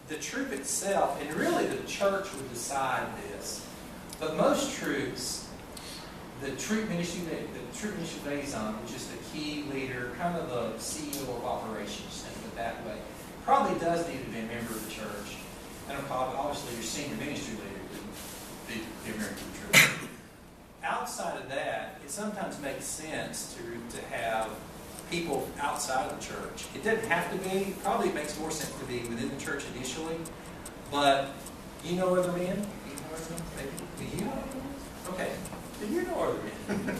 The troop itself, and really the church would decide this, but most troops, the troop ministry liaison, which is the key leader, kind of the CEO of operations, think of it that way, probably does need to be a member of the church. And obviously your senior ministry leader would be a member of the church. Outside of that, it sometimes makes sense to have people outside of the church. It doesn't have to be. Probably makes more sense to be within the church initially. But you know other men? Do you know other men? Maybe. Do you know other men? Okay. Do you know other men?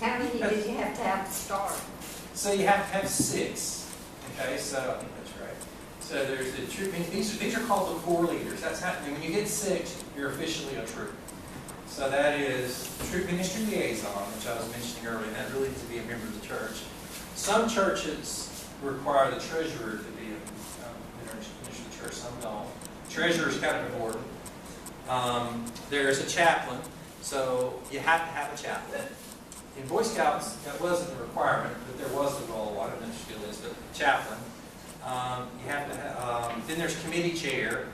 How many did you have to have to start? So you have to have 6. Okay, so I think that's right. So there's the troop. These are called the core leaders. That's happening. When you get 6, you're officially a troop. So that is troop ministry liaison, which I was mentioning earlier, and that really needs to be a member of the church. Some churches require the treasurer to be a member of the church, some don't. Treasurer is kind of important. There's a chaplain, so you have to have a chaplain. In Boy Scouts, that wasn't a requirement, but there was the role. I don't know if it still is, but chaplain. You have to have, then there's committee chair.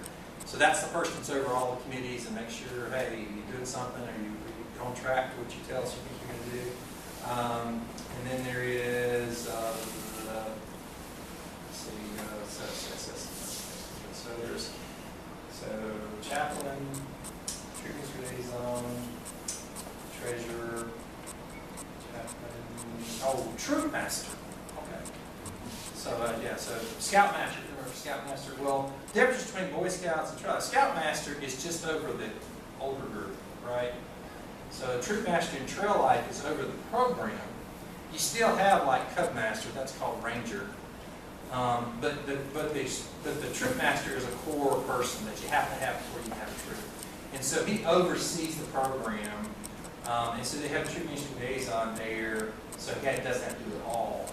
So that's the person that's over all the committees and make sure, hey, you're doing something, or you're on track to what you tell us you think you're going to do. And then there is, so there's chaplain, troop liaison, treasurer, chaplain, troop master. Okay. So so scoutmaster. Scoutmaster. Well, the difference between Boy Scouts and Trail. Scoutmaster is just over the older group, right? So Troop Master and Trail Life is over the program. You still have like Cub Master. That's called Ranger. But the Troop Master is a core person that you have to have before you have a troop. And so he oversees the program. And so they have a troop ministry liaison there. So he doesn't have to do it all.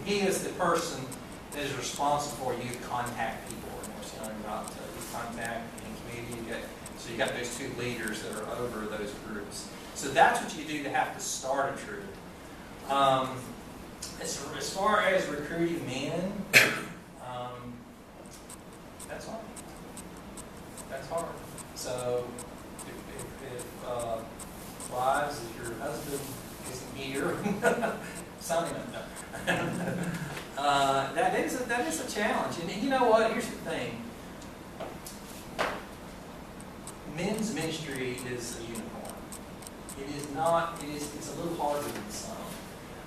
He is the person that is responsible for you contact people. And we're talking about contact and community. So you got those 2 leaders that are over those groups. So that's what you do to have to start a troop. As far as recruiting men, that's hard. That's hard. So if wives, if your husband isn't here, son, that is a challenge. And you know what? Here's the thing. men's ministry is a unicorn. It is not, it's a little harder than some.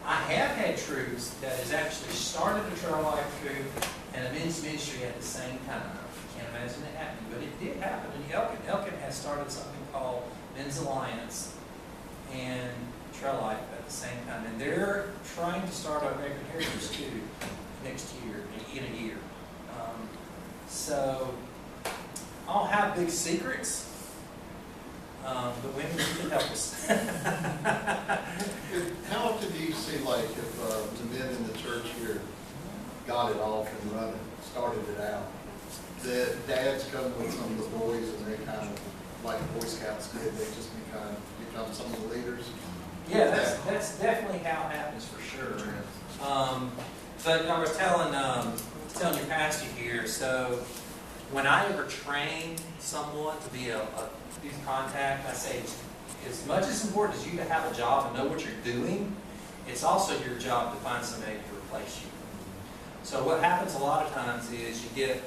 I have had troops that has actually started a trail life troop and a men's ministry at the same time. I can't imagine it happening, but it did happen in Elkin. Elkin has started something called Men's Alliance and Trail Life at the same time. And they're trying to start our American Heritage too next year, in a year. So I don't have big secrets, but women can help us. How often do you see, like, if the men in the church here got it off and running, started it out, that dads come with some of the boys and they kind of, like Boy Scouts did, they just become some of the leaders? Yeah, that's definitely how it happens for sure. But I was telling your pastor here, so when I ever train someone to be a youth contact, I say as much as important as you to have a job and know what you're doing, it's also your job to find somebody to replace you. So what happens a lot of times is you get,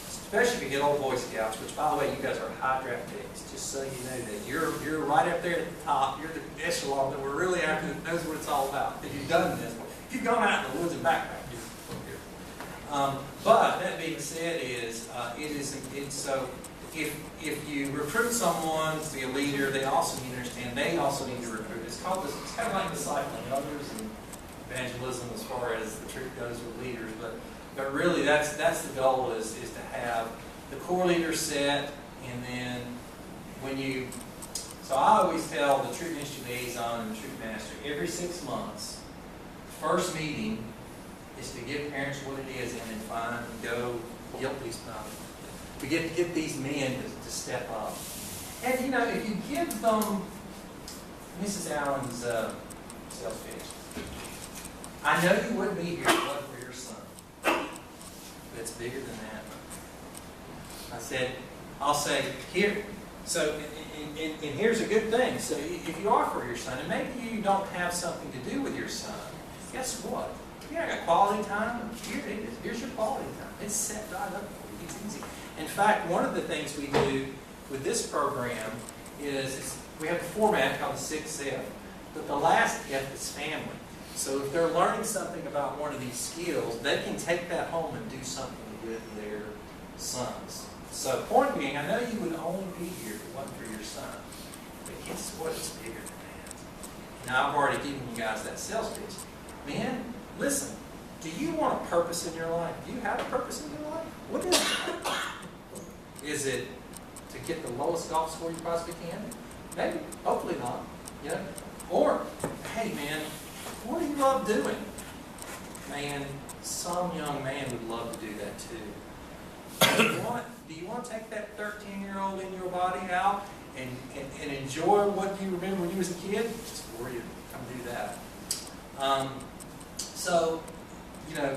especially if you get old Boy Scouts, which by the way, you guys are high draft picks, just so you know that you're right up there at the top, you're the echelon that we're really after that knows what it's all about. If you've done this, if you've gone out in the woods and backpacked, you're here. But that being said, so if you recruit someone to be a leader, they also need to understand they also need to recruit. It's kind of like discipling others and evangelism as far as the truth goes with leaders. But really, that's the goal is to have the core leader set, and then when you. So I always tell the troop ministry liaison and the troop master every 6 months, first meeting is to give parents what it is and then find and go help these people. We get these men to step up. And you know, if you give them Mrs. Allen's sales pitch, I know you wouldn't be here if it wasn't for your son. But it's bigger than that. I'll say, here, so, and here's a good thing. So if you are for your son, and maybe you don't have something to do with your son, guess what? You got quality time, here it is. Here's your quality time. It's set right up for you. It's easy. In fact, one of the things we do with this program is we have a format called the 6F, but the last F is family. So if they're learning something about one of these skills, they can take that home and do something with their sons. So point being, I know you would only be here if it wasn't for your son, but guess what? It's bigger than that. Now I've already given you guys that sales pitch. Man, listen, do you want a purpose in your life? Do you have a purpose in your life? What is it? Is it to get the lowest golf score you possibly can? Maybe. Hopefully not. You know? Or, hey man, what do you love doing? Man, some young man would love to do that too. Do you want to take that 13-year-old in your body out and enjoy what you remember when you was a kid? Just for you, come do that. So, you know,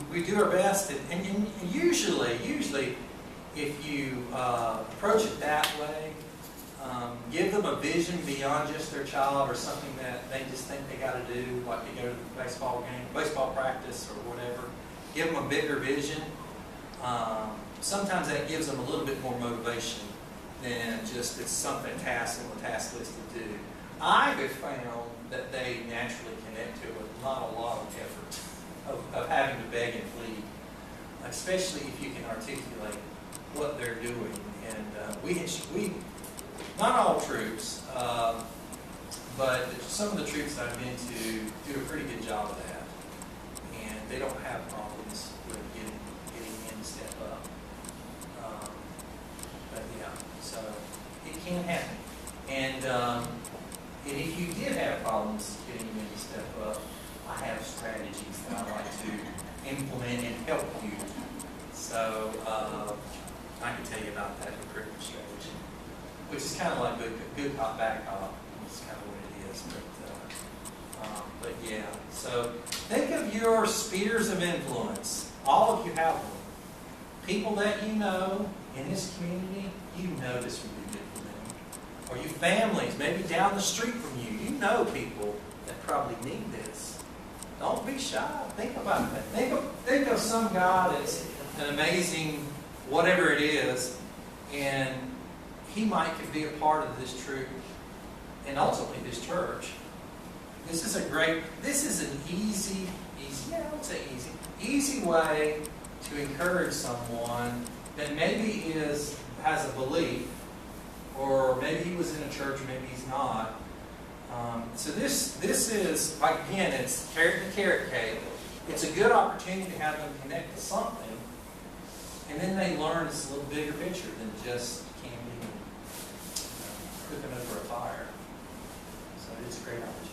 we do our best, and usually, if you approach it that way, give them a vision beyond just their child or something that they just think they got to do, like they go to the baseball game, baseball practice or whatever. Give them a bigger vision. Sometimes that gives them a little bit more motivation than just it's something task on the task list to do. I have found that they naturally connect to it with not a lot of effort of having to beg and plead, especially if you can articulate what they're doing. And we not all troops, but some of the troops that I've been to do a pretty good job of that, and they don't have problems with getting in to step up. But yeah, so it can happen. And if you did have problems getting in to step up, I have strategies that I like to implement and help you. So I can tell you about that recruitment strategy, which is kind of like good cop, bad cop. It's kind of what it is. But yeah, so think of your spheres of influence. All of you have them. People that you know in this community, you know this would be good for them. Or you families, maybe down the street from you, you know people that probably need this. Don't be shy. Think about that. Think of some guy that's an amazing whatever it is, and he might could be a part of this troop and ultimately this church. This is an easy, I won't say easy way to encourage someone that maybe has a belief, or maybe he was in a church, maybe he's not. So this is, like, again, it's carrot and carrot cake. It's a good opportunity to have them connect to something, and then they learn it's a little bigger picture than just camping and cooking over a fire. So it's a great opportunity.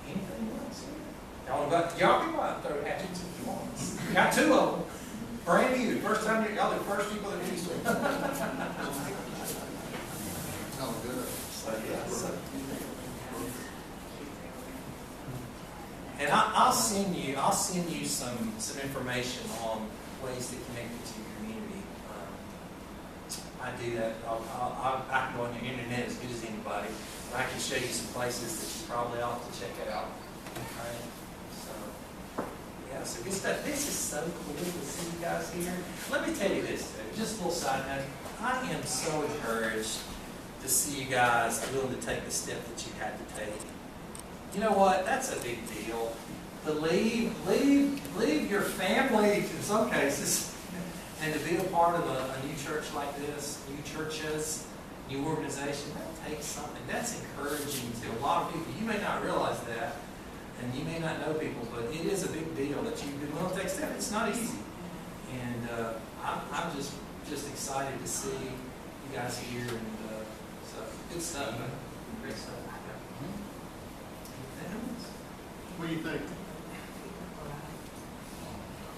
Anything else? Y'all can go out and throw hatchets if you want. Got 2 of them. Brand new. First time y'all the first people that used them. Oh, good. So, yeah. And I'll send you some information on ways to connect it to your community. I do that. I can go on the internet as good as anybody. But I can show you some places that you probably ought to check out. Right? So, yeah. So good stuff. This is so cool to see you guys here. Let me tell you this too. Just a little side note. I am so encouraged to see you guys willing to take the step that you had to take. You know what? That's a big deal. To leave your family in some cases, and to be a part of a new church like this, new churches, new organization. That takes something. That's encouraging to a lot of people. You may not realize that, and you may not know people, but it is a big deal that you've been willing to take steps. It's not easy, and I'm just excited to see you guys here, and so good stuff. Great stuff. What do you think?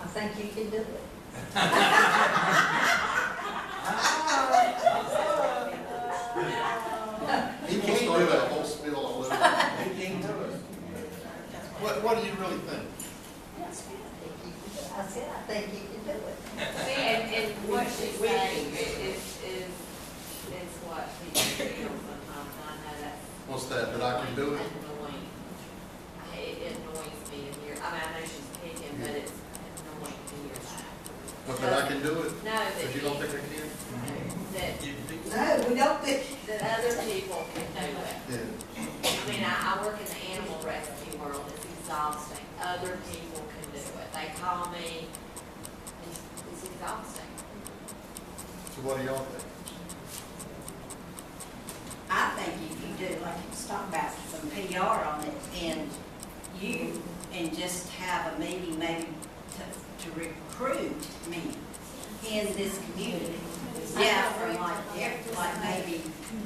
I think you can do it. He can't do that whole spiel all over. He can't do it. What do you really think? I said, I think you can do it. See, and what she's saying is what people feel sometimes. I know that's What's that? That I can do it? annoying. It annoys me to hear. I mean, I know she's picking, but it's annoying to hear that. But that I can do it? No, that But you don't think I can? No, we don't think. that other people can do it. Yeah. I mean, I work in the animal rescue world. It's exhausting. Other people can do it. They call me. It's exhausting. So what do y'all think? I think if you do, like you was talking about, some PR on it, and just have a meeting maybe to recruit me in this community. Yeah, from like maybe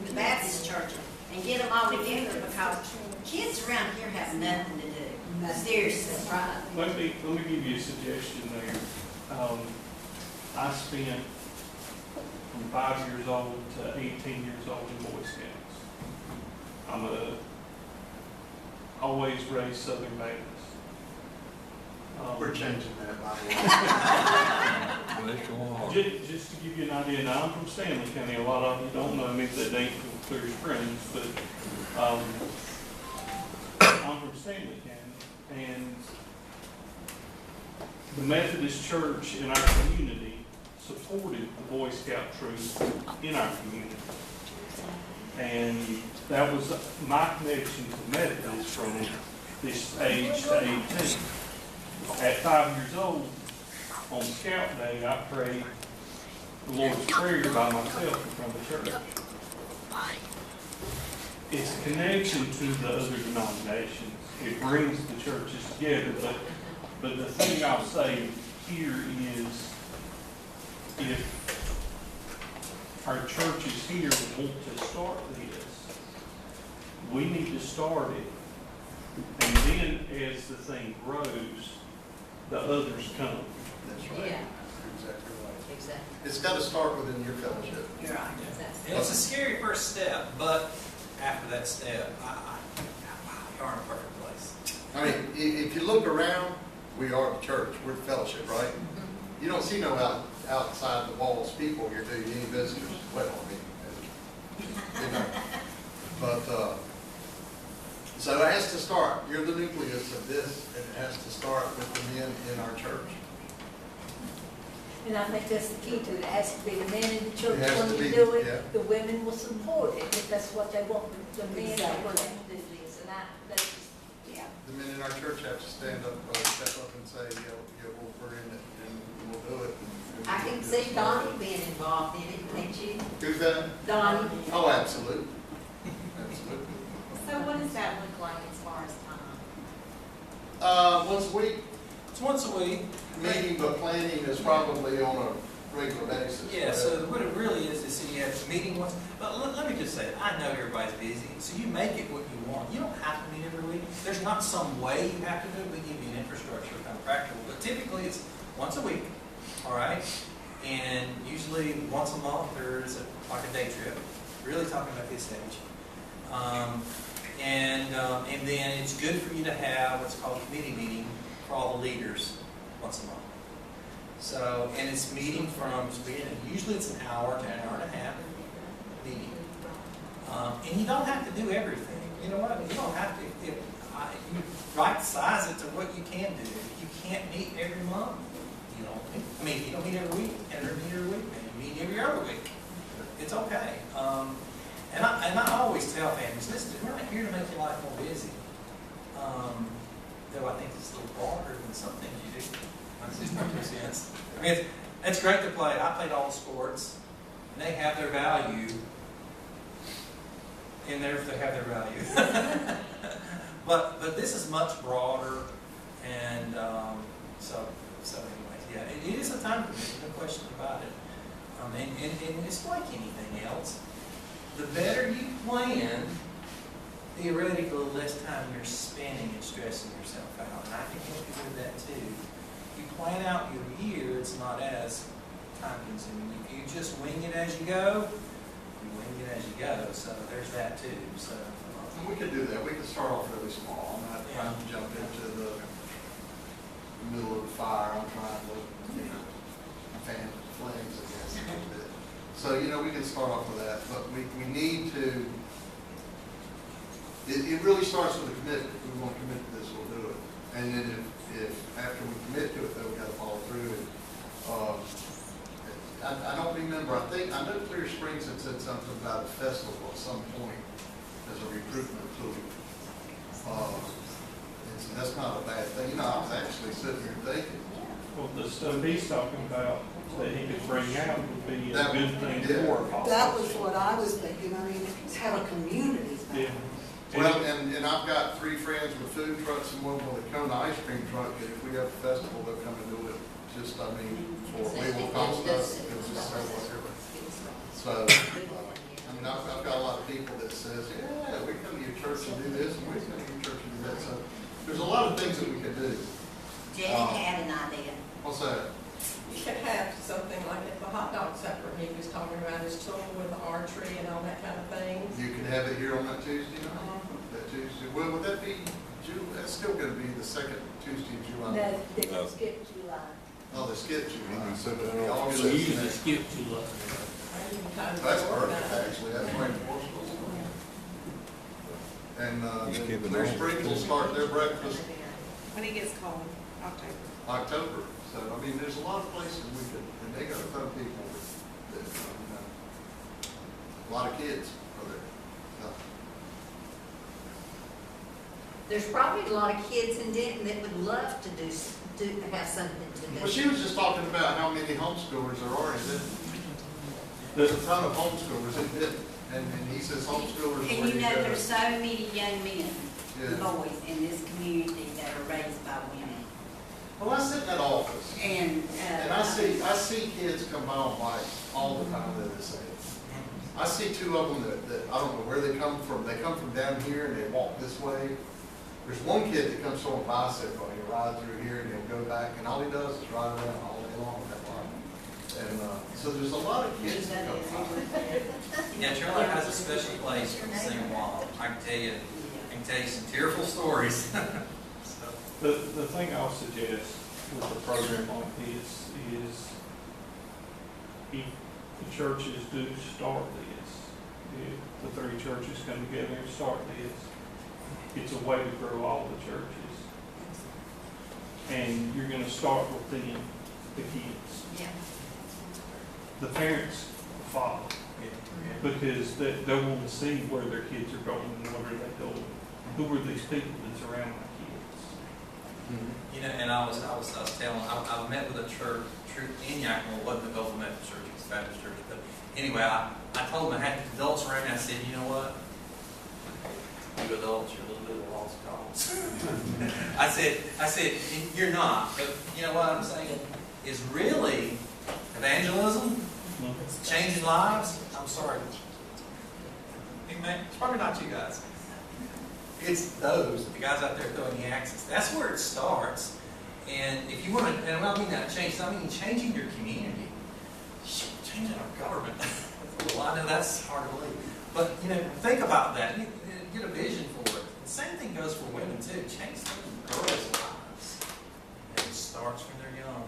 the Baptist church, and get them all together, because kids around here have nothing to do. Seriously. Let me give you a suggestion there. I spent from 5 years old to 18 years old in Boy Scouts. I'm always raised Southern Baptist. We're changing that, by the way. Just to give you an idea, now I'm from Stanley County. A lot of you don't know me that ain't from Clear Springs, but I'm from Stanley County, and the Methodist Church in our community supported the Boy Scout troop in our community. And that was my connection to Methodist from this age to 18. At 5 years old, on Scout Day, I prayed the Lord's Prayer by myself in front of the church. It's a connection to the other denominations. It brings the churches together, but the thing I'll say here is, if our churches here want to start this, we need to start it, and then as the thing grows, the others come. That's right. Yeah. Exactly right. Exactly. It's got to start within your fellowship. You're right. And it's a scary first step, but after that step, you are in a perfect place. I mean, if you look around, we are the church. We're the fellowship, right? You don't see no outside the walls people here, do you? Any visitors? Well, I mean, you know. But, so it has to start. You're the nucleus of this, and it has to start with the men in our church. And I think that's the key to it. It has to be the men in the church It has when to you be, do it. yeah. The women will support it if that's what they want. The men are Exactly. willing to do this. And that's just, yeah. The men in our church have to stand up, step up and say, yeah, we're in it, and we'll do it. I can see Donnie being involved in it, can't you? Who's that? Donnie? Oh, absolutely. Absolutely. So what does that look like as far as time? Once a week, It's once a week. meeting, but planning is probably on a regular basis. Yeah, so what it really is you have a meeting once, but let me just say, I know everybody's busy, so you make it what you want. You don't have to meet every week. There's not some way you have to do it, we give you an infrastructure, kind of practical, but typically it's once a week, all right? And usually once a month, there's like a day trip, really talking about this age. And then it's good for you to have what's called a committee meeting for all the leaders once a month. So, and it's meeting from, usually it's an hour to an hour and a half meeting. And you don't have to do everything. You know what? You don't have to, you right size it to what you can do. If you can't meet every month, you don't, I mean, if you don't meet every week, and meet every week, maybe meet every other week. It's okay. And I always tell families, listen, we're not here to make your life more busy. Though I think it's a little broader than some things you do. That's just my 2 cents. I mean, it's great to play. I played all the sports, and they have their value. And they have their value. but this is much broader, and so anyways, yeah, it is a time commitment, no question about it. And it's like anything else. The better you plan, theoretically, the less time you're spending and stressing yourself out. And I can help you with that too. If you plan out your year, it's not as time consuming. If you just wing it as you go, you wing it as you go. So there's that too. So And we could do that. We could start off really small. I'm not trying to jump into the middle of the fire. I'm trying to, fan flames, I guess, a little bit. So, we can start off with that, but we need to, it really starts with a commitment. If we want to commit to this, we'll do it. And then if after we commit to it, then we got to follow through. I don't remember, I know Clear Springs had said something about a festival at some point as a recruitment tool. And so that's not a bad thing. I was actually sitting here thinking, Well, the stuff he's talking about that he could bring out would be a That good would- thing yeah. for us. That was what I was thinking, have a community. Yeah. well, and I've got 3 friends with food trucks and one with a Kona ice cream truck. And if we have a festival, they'll come and do it. Just, for way more cost us, it'll just sell whatever. So, I've got a lot of people that says, yeah, we come to your church and do this, and we come to your church and do that. So, there's a lot of things that we could do. Janet had an idea. What's that? You could have something like at the hot dog supper he was talking about, his tool with the archery and all that kind of thing. You could have it here on that Tuesday night. That Tuesday. Well, would that be that's still going to be the second Tuesday in July. No, they can skip July. Oh, they skipped July. So it'll be So August. you usually skip July. That's perfect, actually. That's great. And then Clear Springs will start their breakfast When it gets cold, October. October. So, there's a lot of places we could, and they got a ton of people that, a lot of kids are there. So, There's probably a lot of kids in Denton that would love to have something to do. Well, she was just talking about how many homeschoolers there are in Denton. There's a ton of homeschoolers in Denton, and he says homeschoolers. And where go. there's so many young men, Yeah. boys in this community that are raised by women. Well, I sit in that office, And and I see kids come by on bikes all the time that they say. I see 2 of them that I don't know where they come from. They come from down here and they walk this way. There's one kid that comes on a bicycle, and he'll ride through here and he'll go back, and all he does is ride around all day long with that bike. And so there's a lot of kids that come by. Yeah, Charlotte has a special place for the same law. I can tell you some tearful stories. So, The thing I'll suggest with a program like this is if the churches do start this, if the 3 churches come together and start this, it's a way to grow all the churches. And you're going to start with them. the kids. Yeah. The parents follow, because they want to see where their kids are going and what are they doing. Who are these people that's around my kids? You know, and I was telling, I met with a church in Yakima, it wasn't the Gulf Methodist Church, it was a Baptist church, but anyway, I told them I had adults around me, I said, you know what? You adults, you're a little bit of a lost cause. I said, you're not, but you know what I'm saying? Is really evangelism, changing lives? I'm sorry. Amen. It's probably not you guys. It's those, the guys out there throwing the axes. That's where it starts. And if you want to, and I don't mean that change, I mean changing your community. Changing our government. Well, I know that's hard to believe. But, you know, think about that. Get a vision for it. The same thing goes for women, too. Change little girls' lives. And it starts when they're young.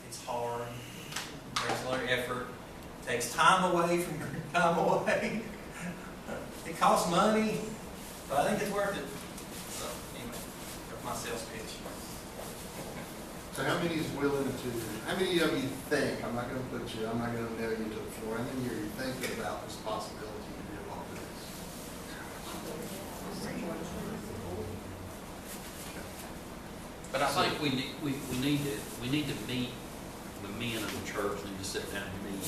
It's hard. It takes a lot of effort. It takes time away from your time away. It costs money. But I think it's worth it. So, anyway, that's my sales pitch. So how many is willing to, how many of you think, I'm not going to nail you to the floor, how many of you think about this possibility to be involved in this? But I think we need to meet, the men of the church need to sit down and meet.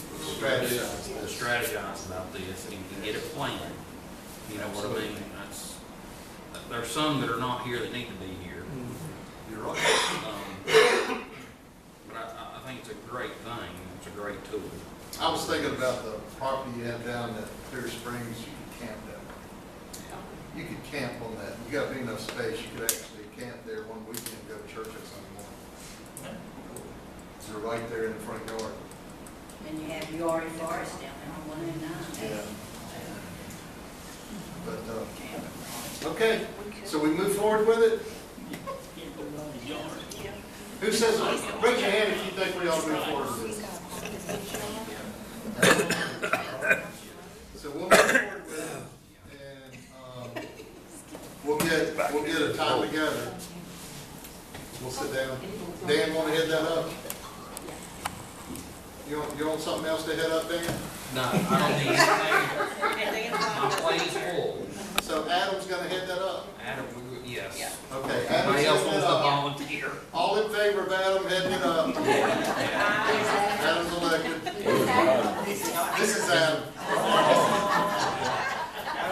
Strategize about this and get it planned. You know what I mean? There's some that are not here that need to be here. You're right. But I think it's a great thing. It's a great tool. I was thinking about the property you have down at Clear Springs. You could camp down there. You could camp on that. You got big enough space. You could actually camp there one weekend and go to church at Sunday morning. You're right there in the front yard. And you have Yori Forest down there on 109. Yeah. But, okay, so we move forward with it? Who says, raise your hand if you think we ought to move forward with it. So we'll move forward with it, and we'll get a time together. We'll sit down. Dan, want to head that up? You want something else to head up, Dan? No, I don't need anything. My plate is full. So Adam's going to head that up? Adam, yes. Okay, Adam's Everybody else heading wants it to up. volunteer. All in favor of Adam heading it up? Adam's elected. This is Adam. All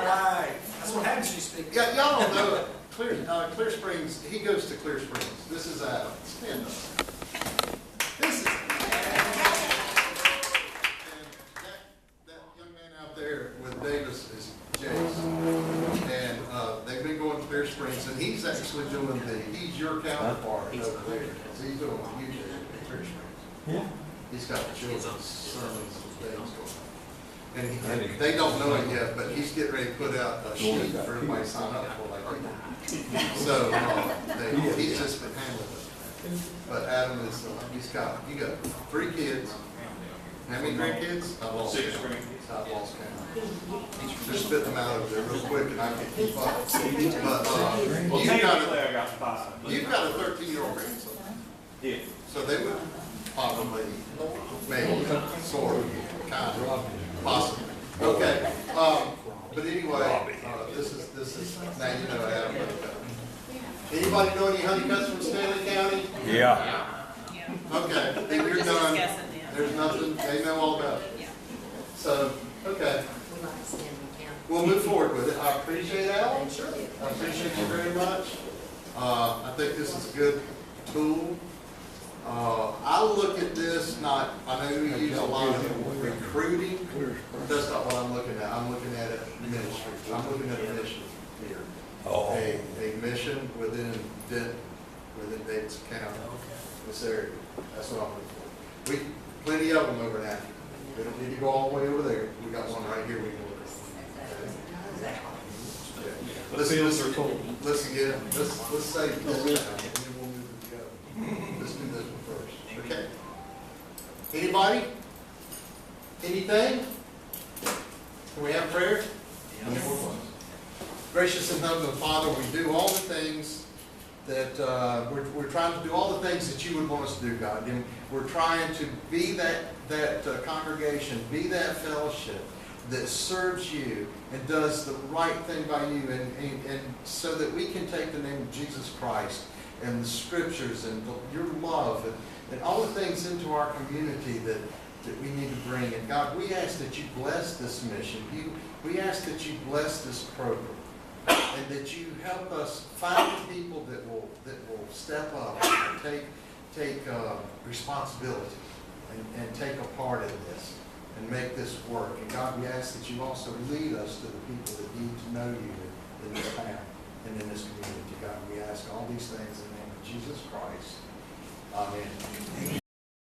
right. That's what happens when you speak. Yeah, y'all don't know it. Clear Springs, he goes to Clear Springs. This is Adam. Stand up. This is that young man out there with Davis is Jace. And they've been going to Clear Springs, and he's actually doing he's your counterpart over there. He's doing what you do in Clear Springs. Yeah. He's got the children's sons and things going on. And they don't know it yet, but he's getting ready to put out a sheet for everybody to sign up for, like we do. So he's just been handling it. But Adam is, you got 3 kids. How many grandkids? I've lost 6 count. grandkids. I've lost count. Just spit them out of there real quick and I can keep up. But Well, technically I got 5. you've got a 13-year-old grandson. Yeah. So they would probably, maybe, sort of, kind of, possibly. Okay, but anyway, this is, now you know Adam. Anybody know any honeycuts from Stanley County? Yeah. Okay, then you're done. There's nothing, they know all about it. So, okay. We'll move forward with it. I appreciate Al. Sure. I appreciate you very much. I think this is a good tool. I look at this I know we use a lot of recruiting. That's not what I'm looking at. I'm looking at a ministry. I'm looking at a mission here. A mission within Davidson County, this area. That's what I'm looking for. Plenty of them over in Africa. We don't need to go all the way over there. We got one right here we can look at. Let's say this and then we'll move it together. Let's do this one first. Okay? Anybody? Anything? Can we have prayer? Gracious and loving Father, we do all the things that we're trying to do all the things that you would want us to do, God. And we're trying to be that congregation, be that fellowship that serves you and does the right thing by you, and so that we can take the name of Jesus Christ and the scriptures and your love and all the things into our community that we need to bring. And God, we ask that you bless this mission. We ask that you bless this program, and that you help us find the people that will step up and take responsibility and take a part in this and make this work. And God, we ask that you also lead us to the people that need to know you in this town and in this community. God, we ask all these things in the name of Jesus Christ. Amen.